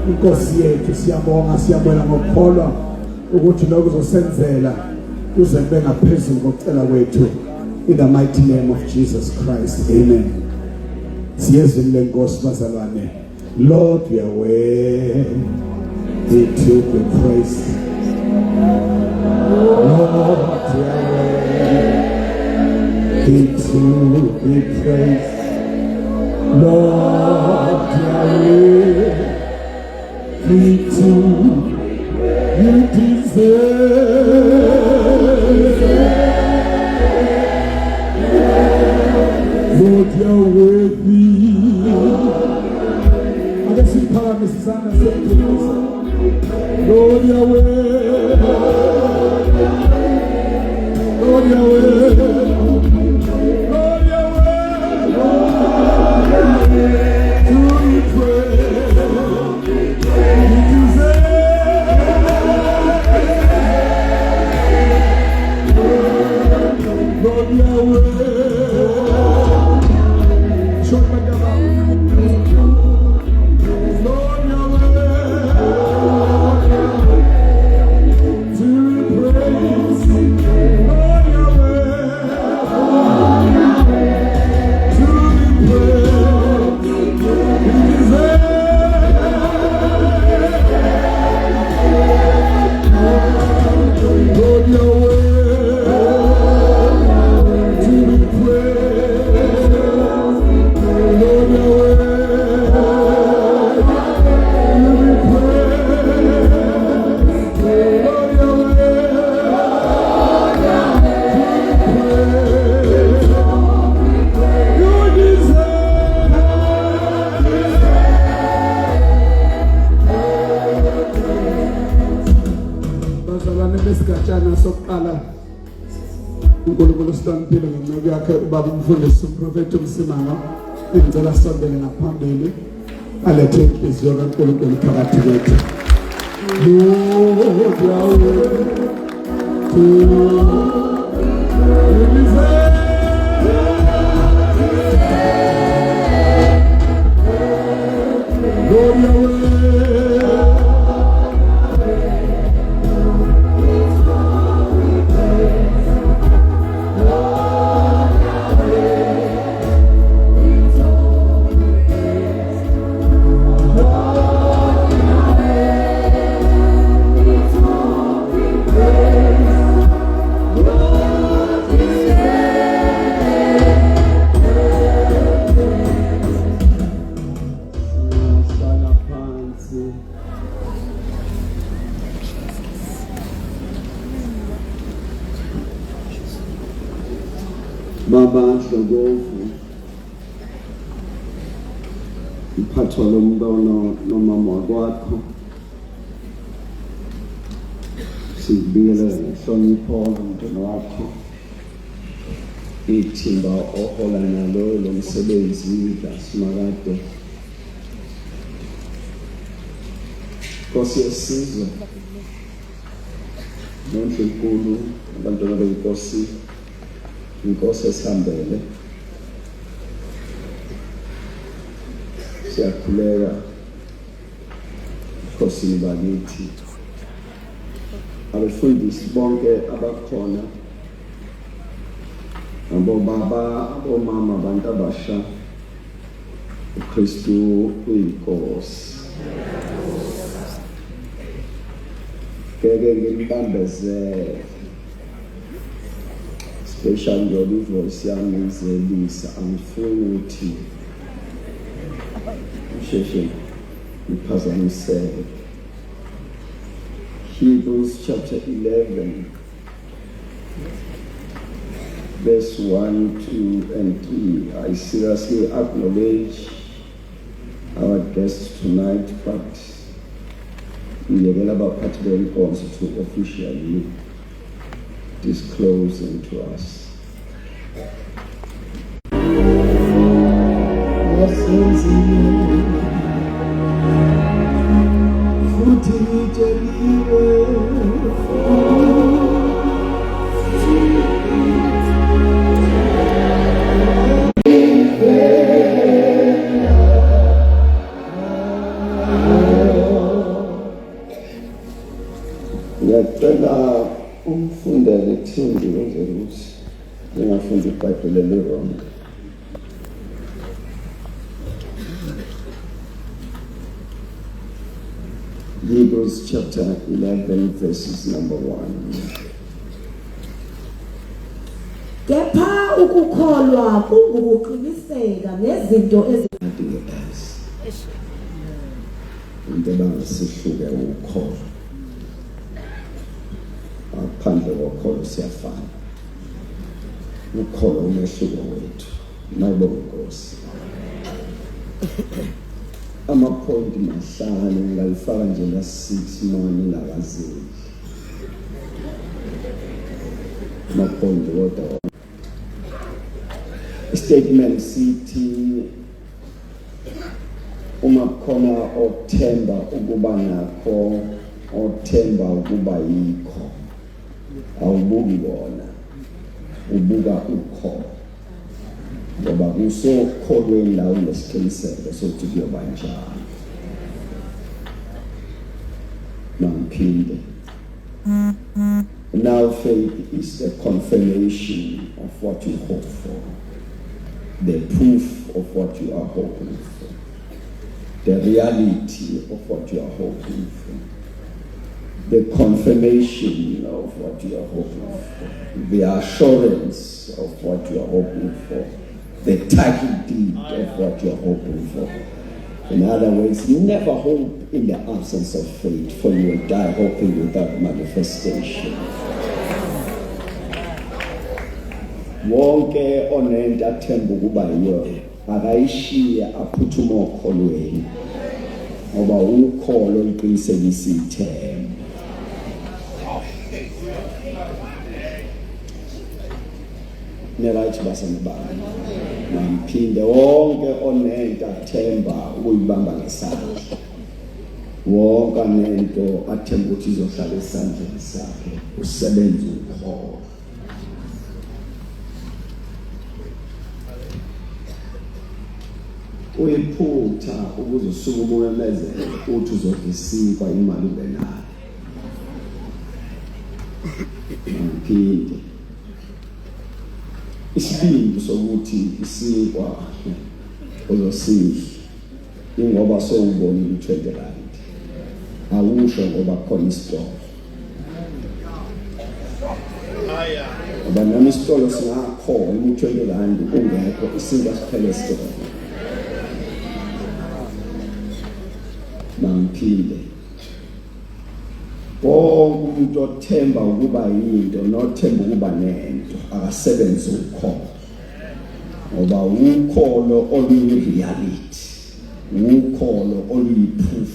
inkosi yethu. Siyabonga, siyabona ngokukholwa ukuthi lokho uzosenzela kuze kube ngaphezulu kokucela kwethu. In the mighty name of Jesus Christ, amen. Siyezwini lenkosi bazalwane. Lord, we are worthy to be praised. Lord, we are worthy to be praised. Lord, we are worthy to you deserve. Lord, you are worthy. I guess you power Mrs. Anna said to us, Lord, you are worthy. Lord, you are worthy. Lord, you are worthy. To be praised. You deserve. Lord, you are worthy. uNkulunkulu sihloniphile ngenceku yakhe ubaba umfundisi uprofeti uMsimanga. Ngicela sondele ngaphambili alethe inhliziyo kaNkulunkulu phakathi kwethu. Baba Ndlovu mphathwa lo mbono nomama wakho sibiyela inhlonipho nomntwana wakho ithimba ohola nalo lo msebenzi laSimakade Nkosi yesizwe noNkulunkulu abantwana benkosi inkosi esihambele siyakhuleka Nkosini bakithi abefundisi bonke abakhona, abobaba, abomama, abantu abasha, uKristu uyinkosi. Ngeke ngilibambezele, especially njengoba ivoice yami izelisa, angifuni ukuthi usheshe iphazamiseke. Hebrews chapter 11, verse 1, 2, and 3. I seriously acknowledge our guest tonight, but we are about to officially disclosing to us. Ngiyacela umfundele Thindi ukwenzela ukuthi ngingafundi iBhayibheli wrong. Hebrews chapter 11 verses number 1. Kepha ukukholwa kungukuqiniseka nezinto into bangasihluke ukukholwa. Aphandle kokholo siyafana. Ukholo umehluko wethu. Nabe uNkosi. Ama-point mahlanu ngalifaka nje la 6 manje ngakazeli. Ama-point kodwa. Statement sithi uma khona othemba ukuba nakho, othemba ukuba yikho, awubuki wona, ubuka ukho. Ngoba kusokholweni la unesiqiniseko sokuthi kuyoba njalo. Namphinde. Now faith is the confirmation of what you hope for, the proof of what you are hoping for, the reality of what you are hoping for, the confirmation of what you are hoping for, the assurance of what you are hoping for, the title deed of what you are hoping for. In other words, you never hope in the absence of faith, for you will die hoping without manifestation. Wonke onento athemba ukuba yiyo akayishiye aphuthuma okholweni, ngoba ukholo liqinisekisa ithemba. Nerayithi basanibani. Namphinde wonke onento athemba ukuyibamba ngesandla. Wonke onento athemba ukuthi izohlala esandleni sakhe, usebenza ukholo. Uyiphutha ukuze usuku ubuyemezele uthi uzodisinkwa imali ubenayo. Namphinde isibindi sokuthi isinkwa uzosidla ingoba sowubona u20 rand, awusho ngoba khona isitolo. Ngoba nami isitolo singakhona u20 rand ungekho, isinkwa siphele isitolo. Namphinde bonke umuntu othemba ukuba yinto nothemba ukuba nento akasebenze ukholo, ngoba ukholo oluyi-reality, ukholo oluyi-proof,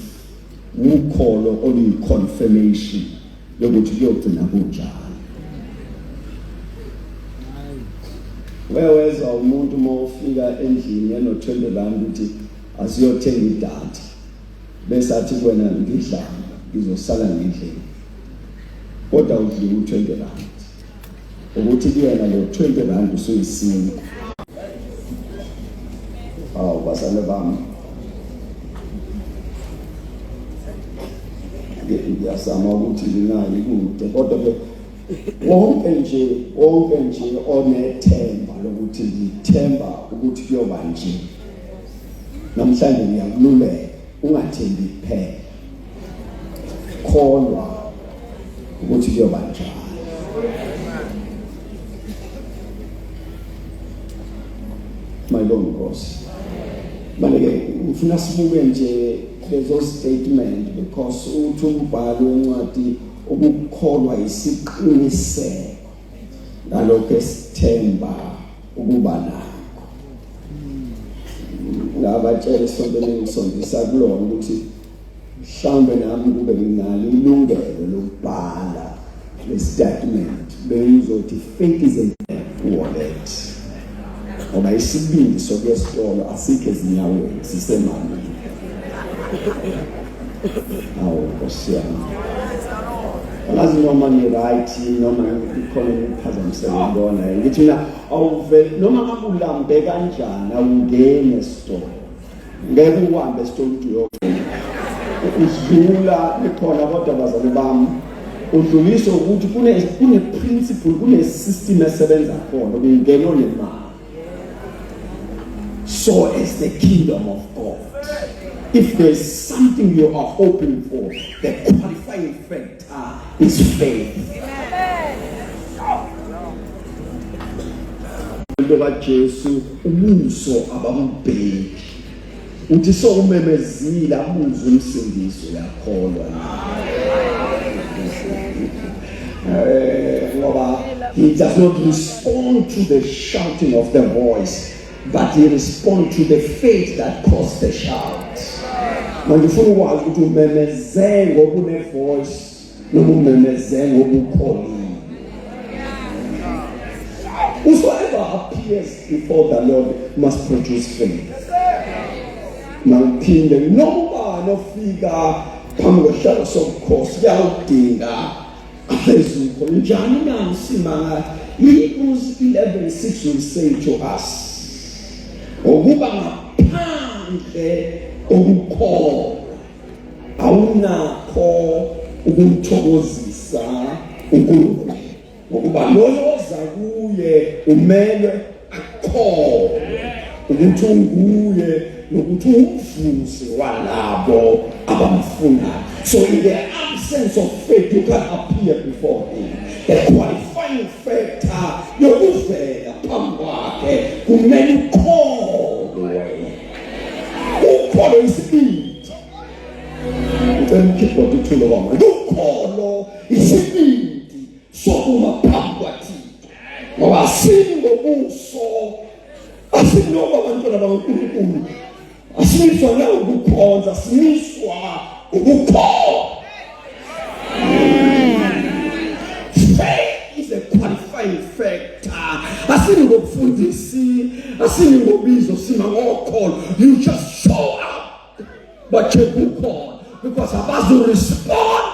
ukholo oluyi-confirmation yokuthi kuyogcina kunjalo. Weweza umuntu uma ufika endlini eno20 rand ukuthi asiyothenga idatha, bese athi kuwena ngidlanga ngizosala ngendlela, kodwa udlile u20 rand, ukuthi kuyena lo 20 rand usuyisinga. Awu basale bami ngiyazama ukuthi ngingayi kude kodwa ke wonke nje onethemba lokuthi ngithemba ukuthi kuyoba nje namhlanje ngiyakululeka ungathembi kuphela kholwa ukuthi kuyoba njalo. Mayibonge Nkosi. Manje ngifuna sibuke nje lezo statement because uthi umbhalo wencwadi ukukholwa isiqiniseko ngalokho esithemba ukuba nakho. Ngabatshela isonto lengisondisa kulona ukuthi mhlawumbe nami kube nginalo ilungelo lokubhala le statement bengizothi faith is a wallet. Ngoba isibindi sokuyesitolo asikho ezinyaweni sisemandleni. Awu Nkosi yami. Alazi noma ni right noma ikhona ukuphazamiseka ngibona ngithi mina awuve noma ngakulambe kanjani awungene esitolo. Ngeke uhambe esitolo uyofuna. Udlula ikhona kodwa bazali bami udluliso ukuthi kune principle kune system esebenza khona ukungena nemali. So is the kingdom of God. If there's something you are hoping for, the qualifying factor is faith. Loba Jesu umuso abambeki. Uthi so umemezile abuze umsindiso yakholwa. He does not respond to the shouting of the voice, but he responds to the faith that caused the shout. Manje ufuna ukwazi ukuthi umemeze ngokune voice noma umemeze ngokukholwa. Whosoever appears before the Lord must produce faith. Mangiphinde noma nofika phambi kwesihlalo sobukhosi kuyawudinga phezulu njani na usimanga. Hebrews 11:6 will say to us ukuba ngaphandle ukukholwa awunakho ukumthokozisa uNkulunkulu ngokuba loyoza kuye umele akholwe ukuthi unguye nokuthi umvusi walabo abamfunayo. So in the absence of faith you can't appear before him. The qualifying factor yokuvela phambi kwakhe kumele ukholwe. Ukholo isibindi. Ngicela ukhiphe uthule kwami. Ukholo isibindi sokuma phambi kwaThixo. Ngoba asini ngobuso asinoma abantwana bakaNkulunkulu. Asimiswa na ukukhonza, simiswa ukukholwa. Faith is a qualifying factor. Asini ngokufundisi, asini ngobizo sima ngokholo. You just show up but you call because abazu respond.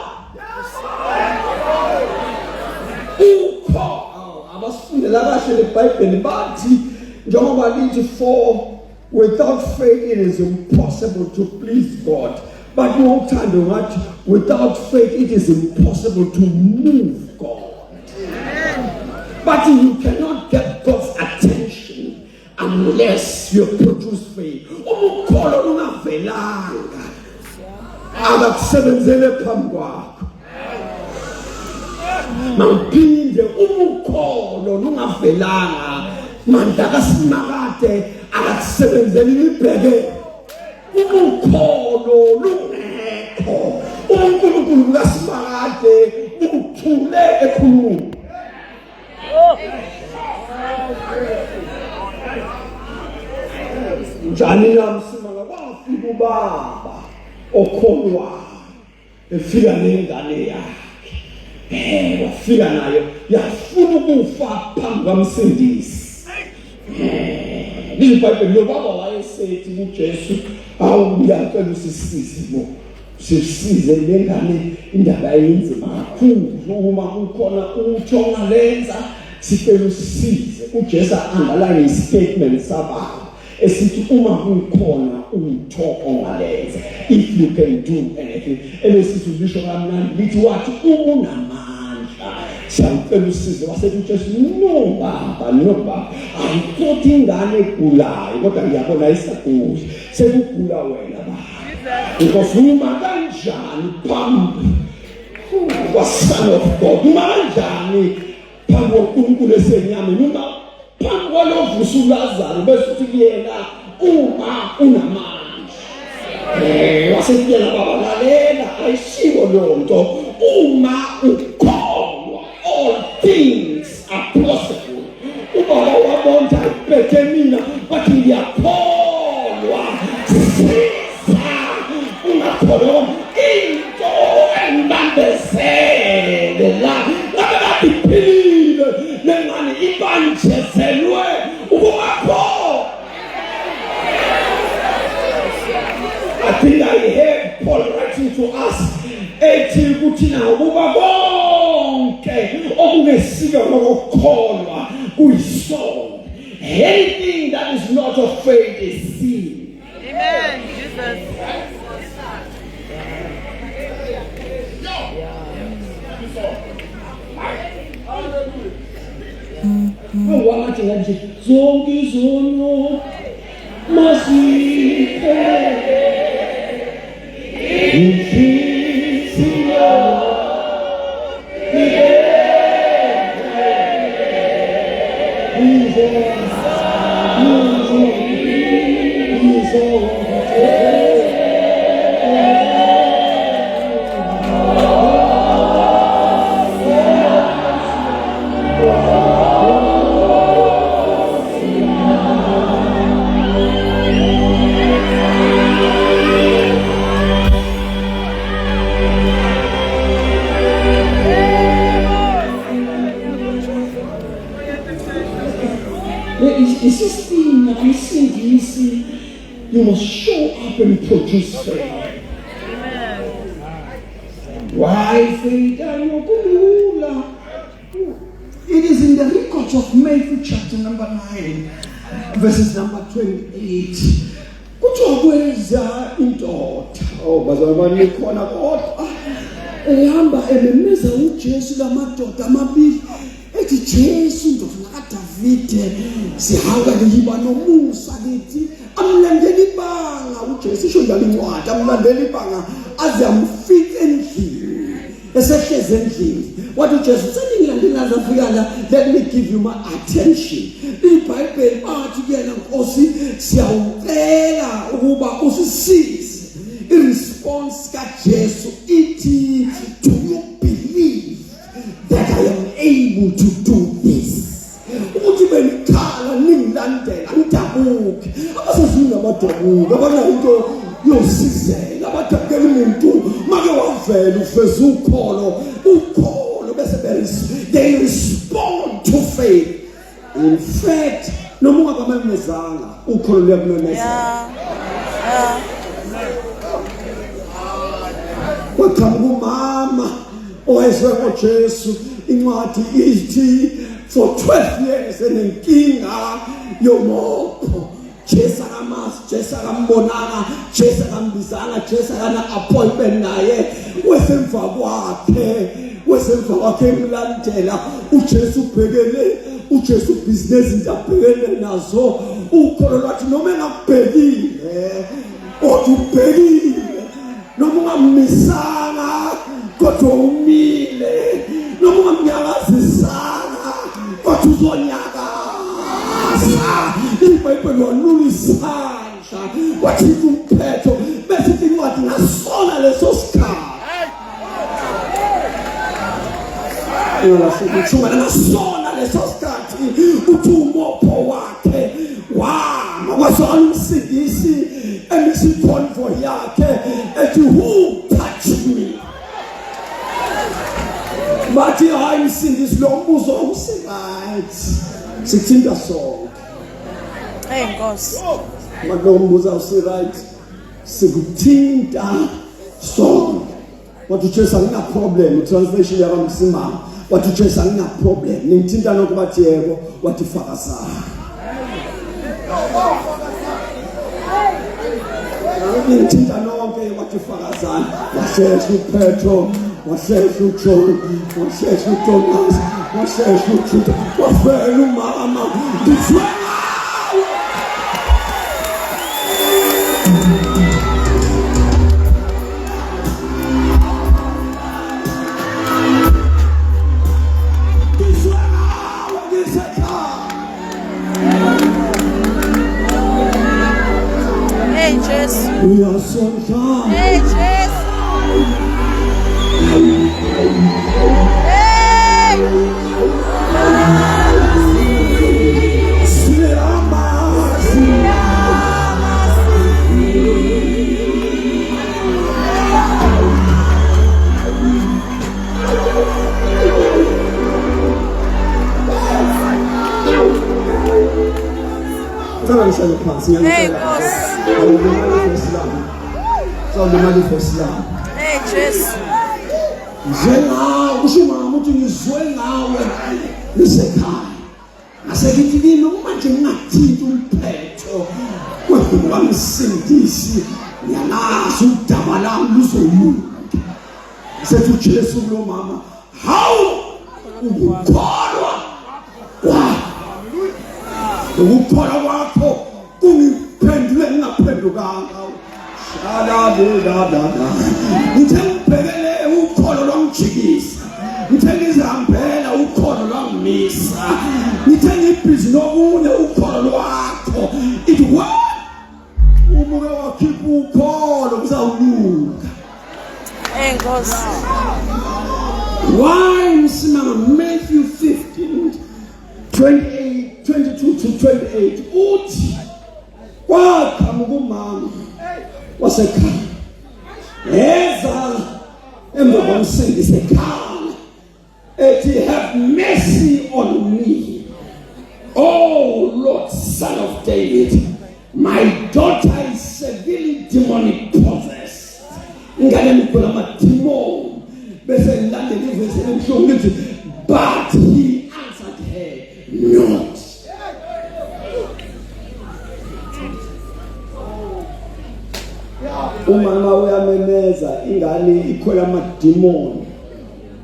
Ukholo abasifundela kahle leBhayibheli bathi njengoba lithi for without faith it is impossible to please God. But no time what without faith it is impossible to move God. But you cannot get God's attention unless you produce faith. Umukholo ungavelanga akakusebenzele phambi kwakho. Mawuphinde umukholo ungavelanga manje akasimakade akakusebenzele ibheke. Umukholo lungekho uNkulunkulu kasimakade uthule ekhuluma. Njani namsimanga kwafika ubaba okholwayo efika nengane yakhe. Wafika nayo yafuna ukufa phambi kwaMsindisi. IBhayibheli lobaba wayesethi kuJesu awu ngiyacela usisize bo. Sisize lengane indaba yenzima kakhulu uma kukhona uthi ongalenza sicela usisize. uJesu underline statement sababa esithi uma kukhona umtho ongalenza, if you can do anything. Elesithi lisho kamnandi lithi wathi unamandla siyacela usize wasethi uJesu no baba ayikho ingane egulayo kodwa ngiyabona isagula sekugula wena baba ngofuna kanjani phambi kwa-Son of God kanjani phambi koNkulunkulu esenyameni uma phambi kwalovusa uLazaro bese uthi kuyena uma unamandla waseyitshela baba lalela ayishiwo leyo nto uma ukholwa all things are possible. Ubaba wabonda iphethe mina bathi ngiyakholwa siza ungakholwa into embambezele la iphilile lengane ibanjezelwe ukungakholwa. I think I heard Paul writing to us ethi kuthina ukuba konke okungesika ngokukholwa kuyisono. Anything that is not of faith is sin. Amen. Jesus. Wathi nje zonke izono masiphele you must show up and produce faith. Why faith? It is in the records of Matthew chapter number 9, verses number 28. Kuthiwa kweza indoda bazalwane likhona kodwa ehamba ememeza uJesu lamadoda amabili ethi Jesu indodana kaDavide sihamba liba nomusa lithi amlandeli ibanga uJesu isho njalo incwadi amlandeli ibanga aze amfike endlini esehleze endlini wathi uJesu sengilandela azafika la let me give you my attention. iBhayibheli bathi kuyena Nkosi siyawucela ukuba usisize. iresponse kaJesu ithi do you believe that I am able to do this? Ukuthi benikhala ningilandela ngidabuke abasezini abadabuka abana into yosizela abadabukela umuntu make wavela ufeza ukholo bese they respond to faith. In fact noma ungabamemezanga ukholo luyakumemeza. Wakhamba umama owayezwe ngoJesu incwadi ithi for 12 years enenkinga yomopho. Jesu akamas, Jesu akambonanga, Jesu akambizanga, Jesu akana appointment naye. Wesemva kwakhe emlandela uJesu ubhekele uJesu business into abhekele nazo ukholo lwathi noma engakubhekile kodwa ubhekile noma ungammisanga kodwa umile noma ungamnyakazisanga kodwa uzonyakaza. iBhayibheli walula isandla wathi umphetho bese incwadi ngasona leso sikhathi Ngiyashuma nasona leso sikhathi uthi umopho wakhe wama kwasona umsindisi emisiphonvo yakhe ethi who touched me. Bathi hayi umsindisi lo mbuzo usirayithi sithinta sonke. Hey Nkosi. Lo mbuzo usirayithi sikuthinta sonke. Wathi Jesu angina problem translation yakamsimama. Wathi Jesu angina problem ngithinta nokubathi yebo wathi fakazana. ngithinta nonke wathifakazana washesha uPetro washesha uJohn washesha uThomas washesha uJuda wafela umama ngizwe Hey, Jesus. we are so down. Hey, Jesus. Hey, boss. Hey, Jesus. Njengawe usho mama uthi ngizwe ngawe lisekhaya asekithi kimi manje ngingathinta umphetho kwamsindisi yanaso udaba lami luzoyuka sethu Jesu lo mama hawu ukukholwa kwakho kungiphendule ngingaphendukanga ngithe ngibhekele ukholo lwangijikisa ngithe ngizihambela ukholo lwangimisa ngithe ngibhizi nokunye ukholo lwakho ithi umuke wakhipha ukholo kuzawuluka Enkosi. why msimanga Matthew 15:28 22 to 28 uthi kwaqhamuka umama wasekhaya eza emva komsindisi ekhaya ethi have mercy on me oh Lord son of David my daughter is severely demonic possessed ingane mkhulu amademon bese ngilandela ivesi emhlungu lithi but he answered her not. Umama uyamemeza ingane ikhwela amademon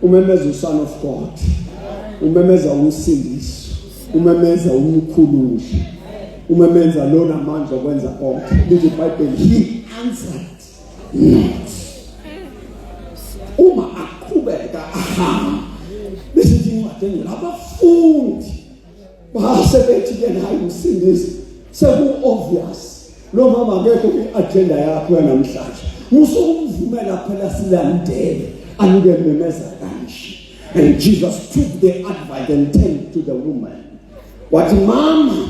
umemeza uSon of God umemeza umsindisi umemeza umkhulushi umemeza lona amandla okwenza konke lithi Bible he answered not. Uma aqhubeka ahamba bese incwadi labafundi basebethi ke hayi umsindisi seku obvious lo mama ngekho iagenda yakho yanamhlanje musukumvumela phela silandele anuke memeza kanje and Jesus took the advice and turned to the woman wathi mama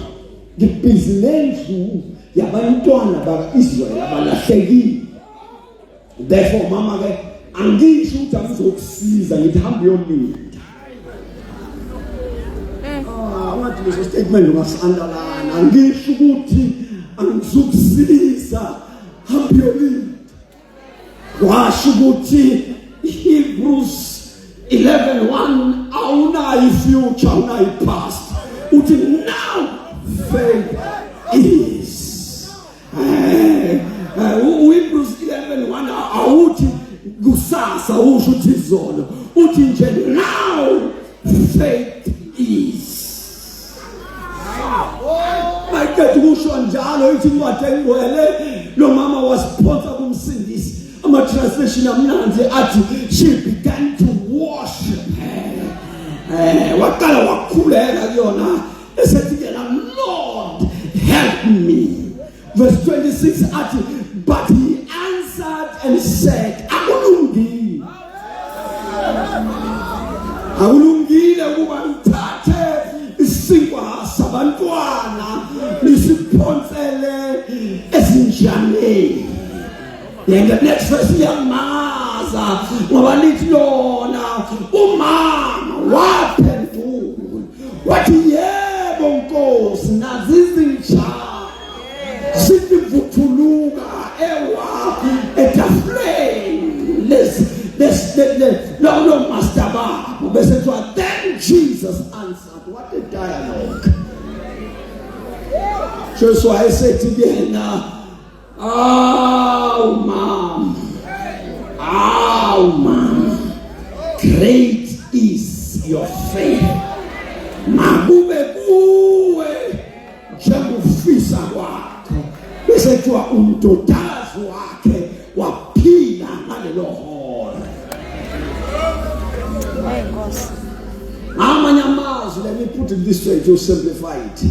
ngibhizinendlu yabantwana bakaIsrael abalahlekile therefore mama ke angisho ukuthi angizokusiza ngithi hamba yolinda ngathi leso statement ungasandalana angisho ukuthi angizokusiza hamba yolinda washo ukuthi Hebrews 11:1 awunayi future awunayi past uthi now faith is Hebrews 11:1 awuthi kusasa usho uthi izolo uthi nje now faith is mayiqedwe kusho njalo ithi incwadi engcwele lo mama wasiphonsa kumsindisi ama translation amnandi athi she began to worship waqala wakhuleka kuyona esethi ke Lord help me verse 26 athi but he answered and said akulungile ukuba ngithathe isinkwa sabantwana nisiphonsele ezinjaneni and the next verse yamaza ngoba lithi lona umama waphendula wathi yebo Nkosi nazizinja sivuthuluka ewa etafuleni no master baba bese kuthiwa then Jesus answered. What a dialogue. Joshua said yena Aw, mom. Great is your faith. Makube kuwe njengofisa kwakho. Bese kuthiwa umntodazi wakhe waphila ngalelo hora. Amanye amazwi, let me put it this way to simplify it.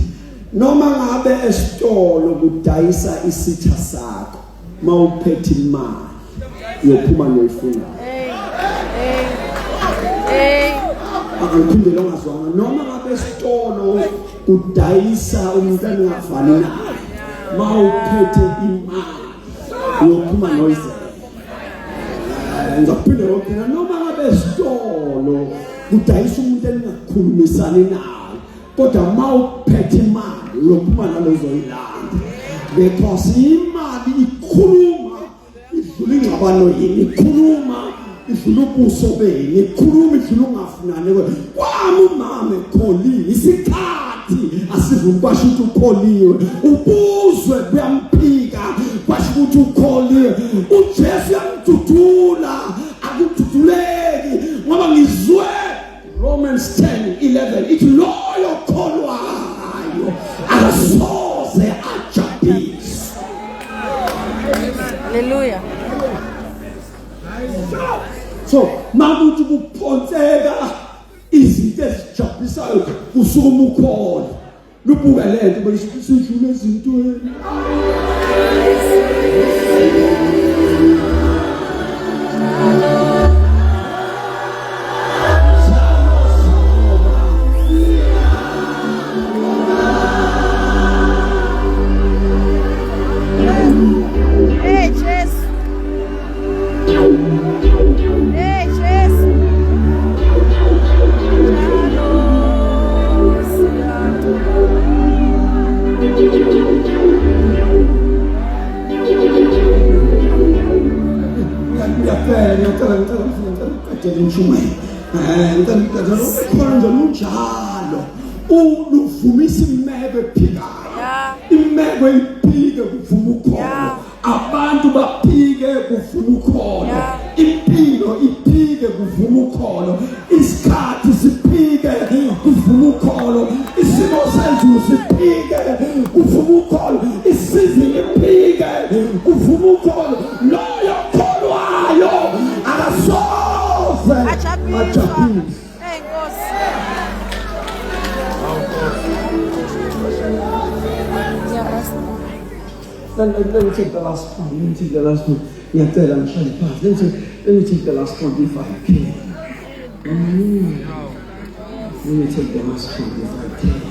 Noma ngabe esitolo kudayisa isitha sakho, mawuphethe imali yophuma noyifuna. Akuphinde longazwana. Noma ngabe esitolo kudayisa umuntu angavani naye, mawuphethe imali yophuma noyizela. Ngizophinde ngokuphela. Noma ngabe esitolo kudayisa umuntu engakhulumisani naye, kodwa mawuphethe imali yophuma nalozoyilanda. Because imali ikhuluma idlula ingxabano yini, ikhuluma idlula ubuso beni, ikhuluma idlula ungafunani kwami. Umama ekholiwe, isikhathi asivumi kwasho ukuthi ukholiwe, ubuzwe kuyamphika kwasho ukuthi ukholiwe. uJesu yamdudula, akududuleki ngoba ngizwe Romans 10:11 ithi loyo kholwayo akasoze ajabise. Hallelujah. So makuthi kuphonseka izinto ezijabulisayo kusuka umukhono, lubuka lento bese sidlula ezintweni. Njalo uluvumisa imeko ephikayo, imeko iphike kuvuma ukholo, abantu baphike kuvuma ukholo, impilo iphike kuvuma ukholo, isikhathi siphike kuvuma ukholo, isimo sezulu siphike kuvuma ukholo, isizini iphike kuvuma ukholo. Loyo kholwayo akasoze ajabulise. Let me take the last point. Let me take the last point. Let me take the last point if I can. Let me take the last point if I can.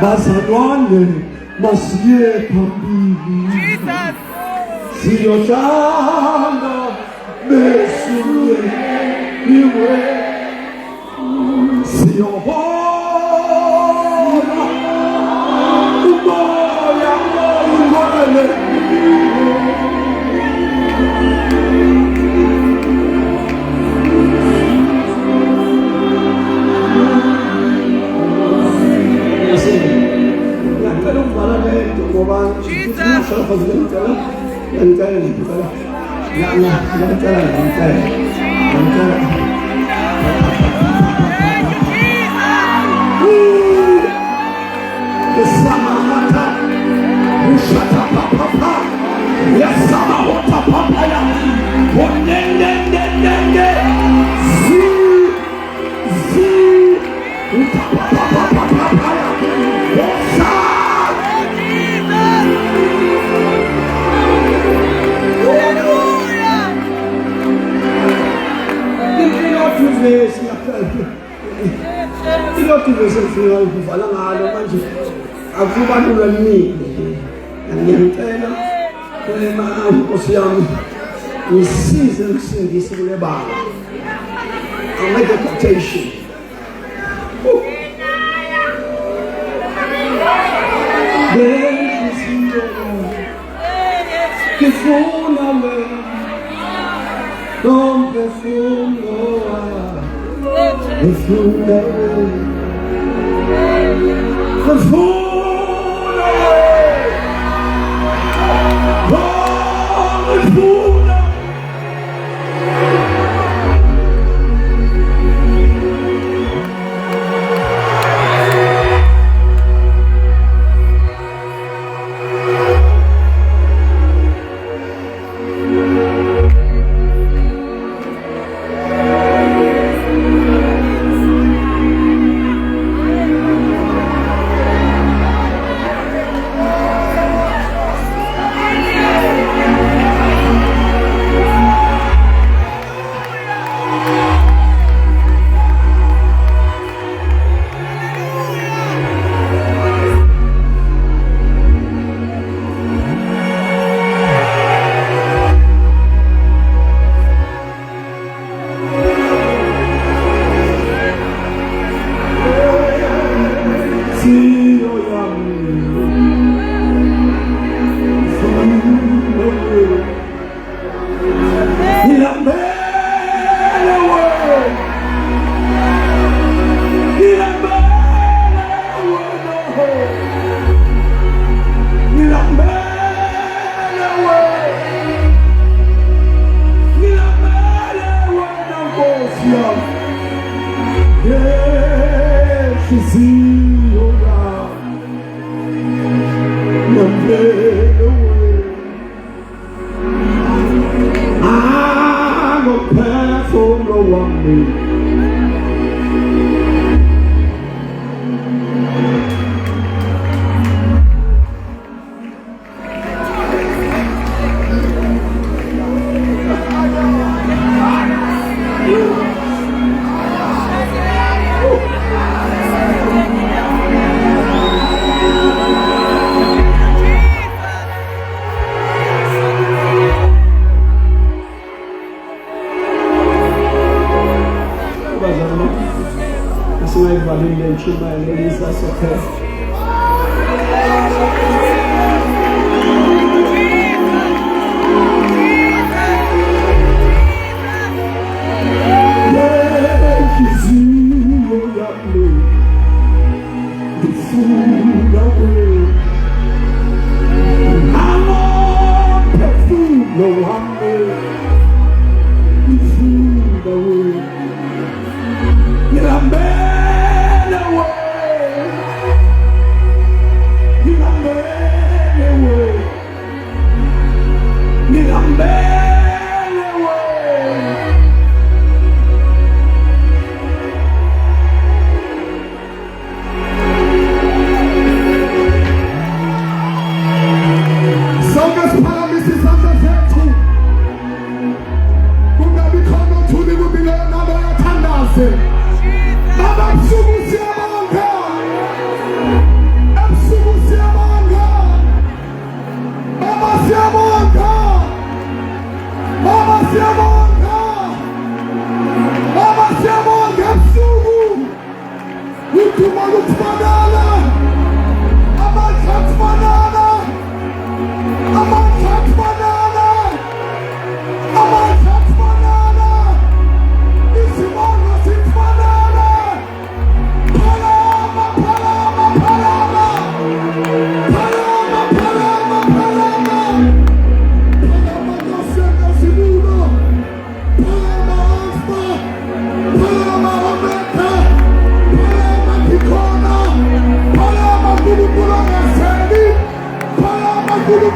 bazalwane masiye phambili siyohlala besuke iwe siyobona umoya ongcwele kuvala ngalo manje akubalula nini ngiyacela kwema Nkosi yami ngisize ngisindise kule banga I'll make a quotation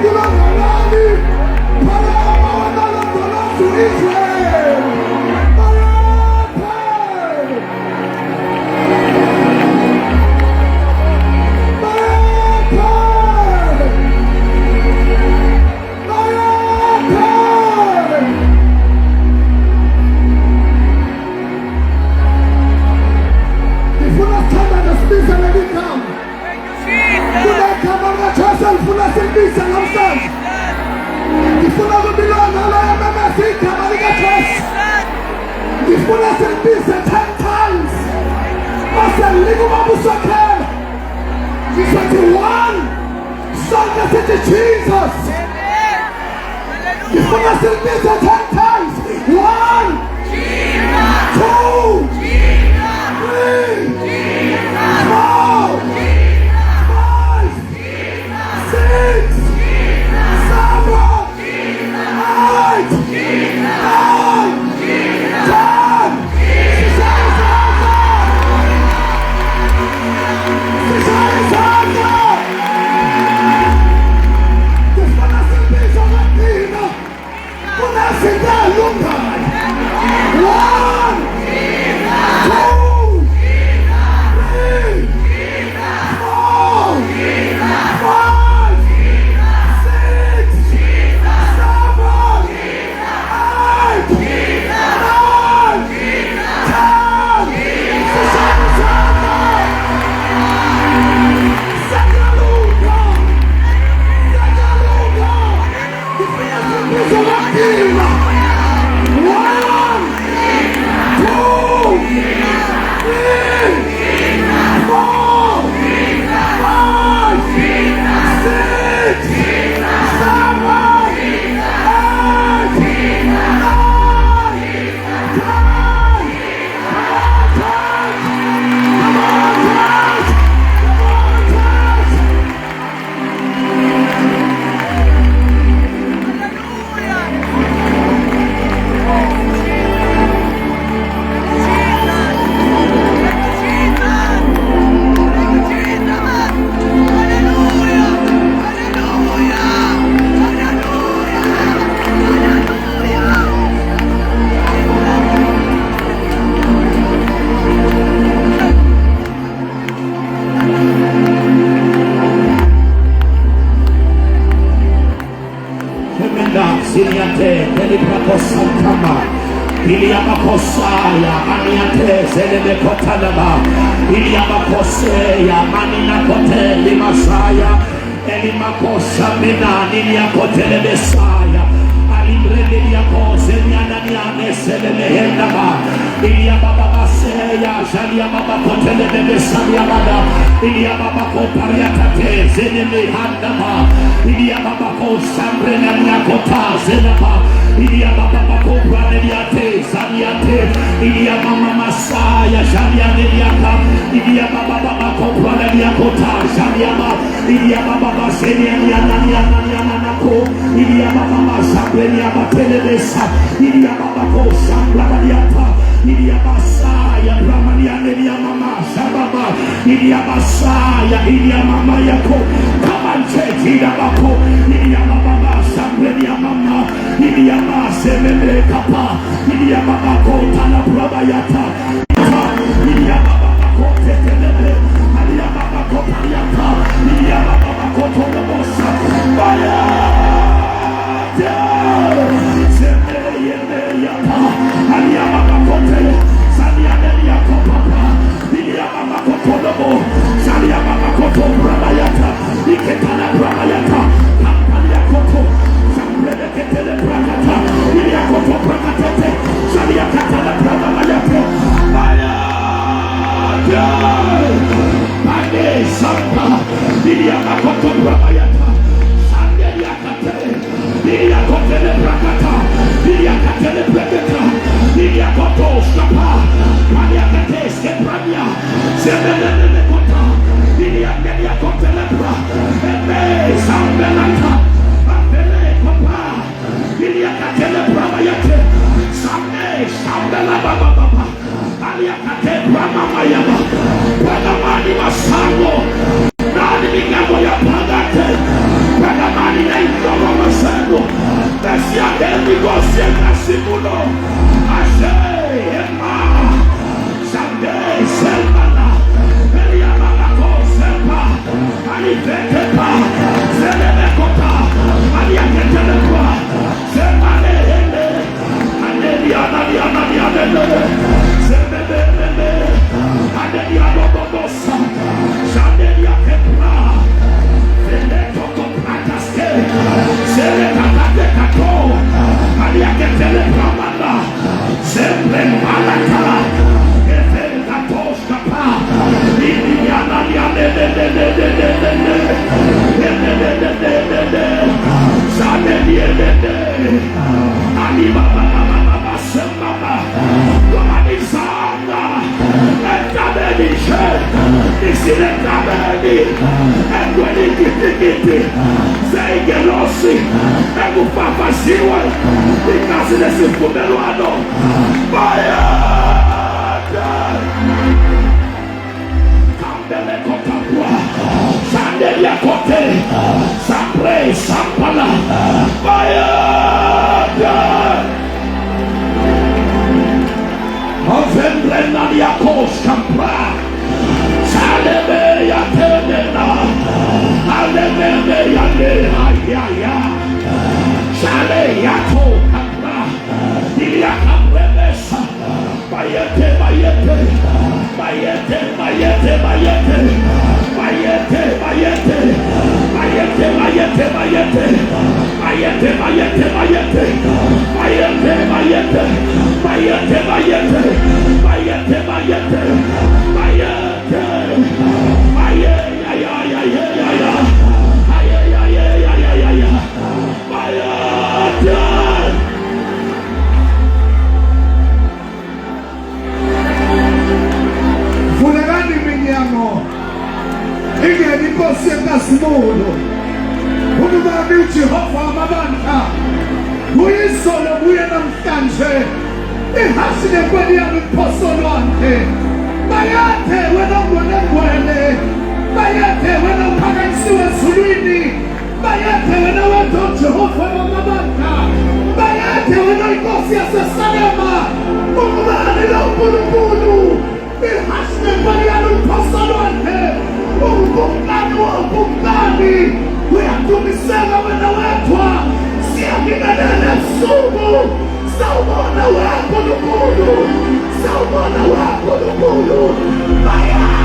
kulongalani phalama wanalondoloza Israel. Ngifuna silibise namhlanje. Ngifuna kubilona lo yamamasa igama likaJesu. Ngifuna silibise 10 times. Mase likumabuso khona. Ngisathi 1 sonke sithi Jesus. Ngifuna silibise 10 times. 1 2 3 4 Siniate, Peliprakosantama, Iliamakosaya, Aniate, Zelemekotanaba, Iliamakoseya, Maninakote, Limasaya, Elimakosa, Mina, Niliakote, Messiah, Alibreliako, Zeniananiane, Selemehendaba, Iliababaseya, Jaliamakote, Messiah, Iliamako Pariatate, Zenemehandaba, Iliamako Sambrenaniakota, Zenaba, Iliamako Praneliate, Zaniate, Iliamama Masaya, Jalianeliaka, Iliamako Praneliakota, Jaliama, Iliamaba Zeniananianako, Iliamama Sambreniama Telebesa, Iliamako Sambraniata, Iliamasaya, Brahmanianeliamama, Shababa, Iliamasaya, Iliamama Yako, Kamante, Ilabako, Iliamama, Sambreniamama, Iliama, Sememe Kapa, Iliamako, Tanabrabayata, Iliamako, Tetelebe, Iliamako, Pariata, Iliamako, Tonabosa, Fire! Sememe Yapa, Iliamako, Sanianelia Papa, Iliamako, Tonobo, Saniamako, Brabayata, Iketana Brabayata, Kampania Koto, Sambrele Brakata, Iliakoto Brakate, Saniakatana Brabayata, Fire! Pande Samba, Iliamako, Brabayata, Saniakate, Iliakote Brakata, Iliakate Brakata, Iliakoto Skapa, Paniakate Skeprania, Sebele Kota, Iliakote Lebra, Ebe Sambelata, Abele Kopa, Iliakate Brabayate, Same Sambela Baba, Aliakate Brahmayama, Pradamani Masango, Nani Migamo ya Pagate, Pradamani Alivekepa, Zelebekota, Aliaketelekwa, Zemanehele, Anelianelianelianele, Zebebebebe, Anelianobobosa, Zandeliakepra, Zeletokopataske, Zelekatadekato, Aliaketelepramanda, Zembrembalata, Efelikatoskapa, Sandelia Kote, Sampre, Sampala, fire! Ovembrena Yakos Campra, Salebe Yatenena, Alebe Yande, Ayaya, Sale Yato Campra, Ilia Camprebesa, Bayete, Bayete, Bayete, Bayete, Bayete. Bayete, bayete, bayete, bayete, bayete, bayete, bayete, bayete, bayete, bayete, bayete, bayete, bayete, bayete, bayete, baye, ya, ya, ya, ya, ya, ya, baye, ya, ya, ya, ya, ya, ya, bayete. Vulnerani miniamo. Ingeni Nkosi enkasimulo Ubaba uJehova amabandla uyisolo buye namhlanje ihasile kweli yami iphosolo wakhe bayathe wena ngone ngwele bayathe wena uphakanyisiwe ezulwini bayathe wena wethu uJehova amabandla bayathe wena inkosi yaseSalema ubani lo uNkulunkulu ihasile kweli yami iphosolo wakhe Ubungani uyakumisela wena wethwa siyabingelela ebusuku sawubona wakho Nkulunkulu sawubona wakho Nkulunkulu bayana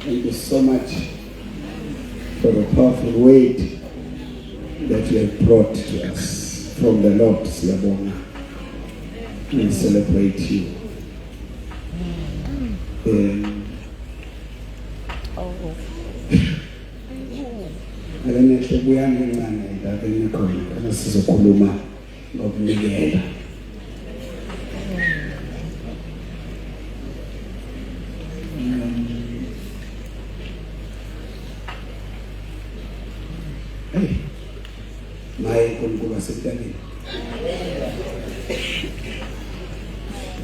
Thank you so much for the powerful word that you have brought to us from the Lord. Siyabonga. We celebrate you. Alenehle buyani ngane ndabeni khona kana sizokhuluma ngokunikela. Mai kunkulu sekutani.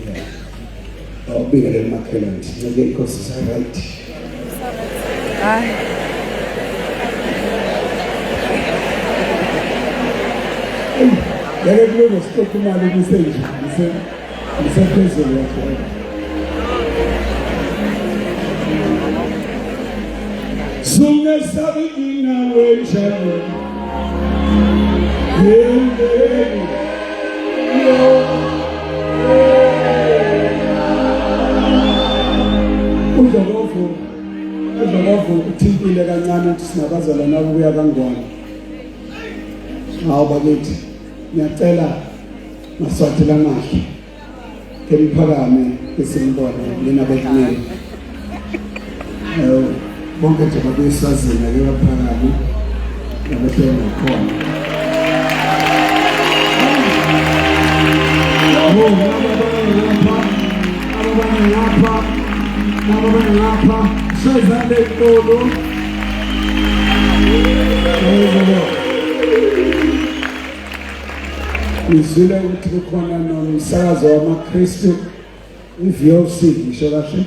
Yeah. Obingelela makhelwane. Nje inkosi right. Lele kulo stop imali kusenje. Ngisephezulu yakho. Sunge sabina wenjalo. Uzobovu uthintile kancane ukuthi sinabazalwana ukuya kangwane. Hawu bakithi ngiyacela maswathi lamahle kemphakame esimbone lena bekunene. Bonke nje babesazina ke baphakame nabehlenga khona. Ngapha shayizande inkolo ngizile ukuthi kukhona nomsakazo wamaKristu iVOC ngisho kahle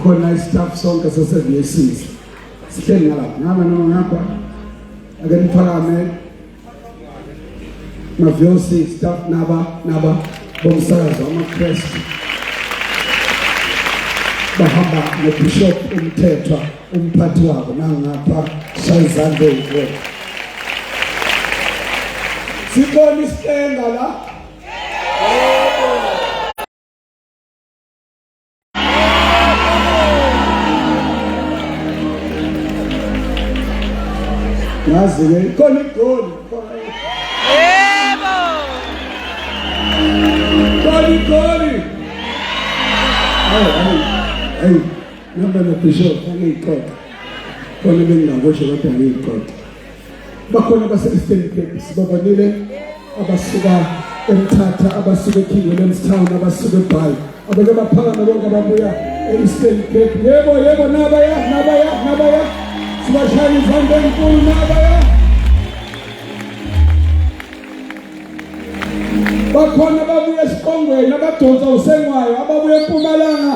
khona istaff sonke sase-VOC sihleli ngapha ngapha ake niphakame ma-VOC staff naba bomsakazo wamaKristu bahamba nobishop umthethwa umphathi wabo nangapha shayizande inkolo. Sibona isihlenga la. Yazi ke khona igoli. Yebo. Goli. Hey, namba no bishop angiyixoxa. Khona bengingakusho kodwa ngiyixoxa. Bakhona base-Eastern Cape sibabonile abasuka eMthatha, abasuka eKingdom, abasuka eBhayi, abake baphakama bonke ababuya e-Eastern Cape. Yebo nabaya sibashaya izandla enkulu nabaya. Bakhona ababuya esiqongweni abadonsa usengwayo, ababuya eMpumalanga.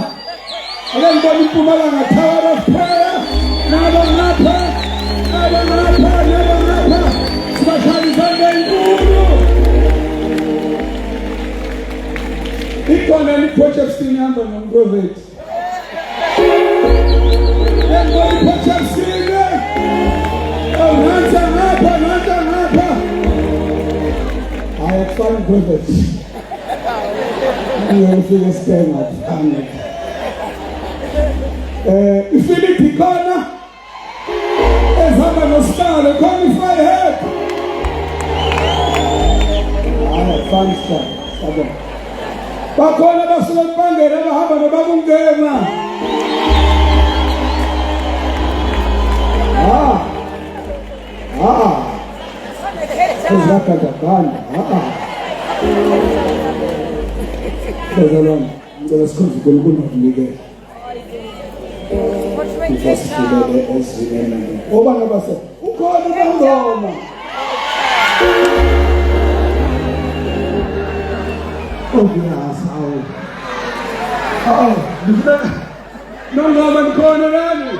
Ake ngibona iMpumalanga Tower of Prayer nabangapha sibashaya izandla enkulu. Ikhona iPortchefstroom ihamba nomprofeti. iPortchefstroom. Nansa ngapha. Ayakufana prophet. Ngiyofika Stenga phambili. Ifilipi khona. ezihamba ngosihlalo qualify head fans sabo bakhona basuka kubangela abahamba nobabungema Kuzakaganda Bezalwane ngicela sikhonze uNkulunkulu nokunikela Ngiyasifile ezimene obana base ukhona ubangoma Nongoma nikhona nani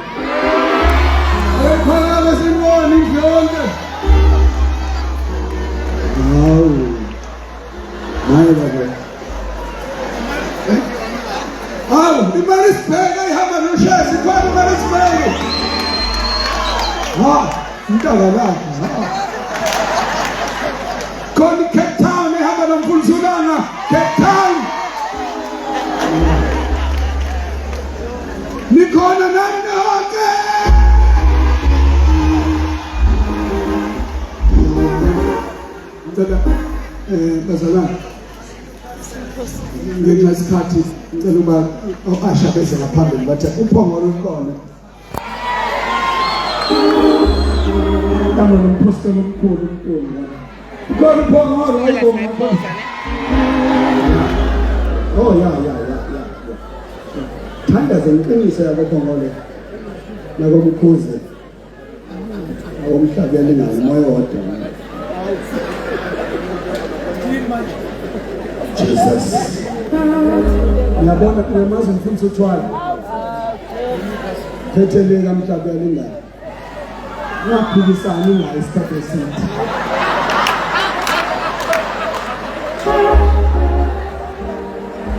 Ekhona sinibona indlonke Hayi baba imali sibheka ihamba noshesi khona imali sibheka mntaka la khona Cape Town ihamba nomfundulana Cape Town nikhona nani nonke ngicela bazalwane ngesikhathi ngicela uba Asha beze ngaphambili bathi uphongolo ukhona kama nomphostoli omkhulu ukhona uphongolo ayibonga ya thanda zenqiniso yakophongolo nakomkhuze awomhlabeni ngalo moya wodwa Jesus ngiyabona kuyamazi mfundisi uthwala phetheleka mhlabeni ngalo ngaphikisana ngayo isikhathi eside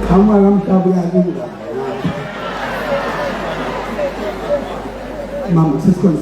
kama lamhlabu yalinga mama sisikhona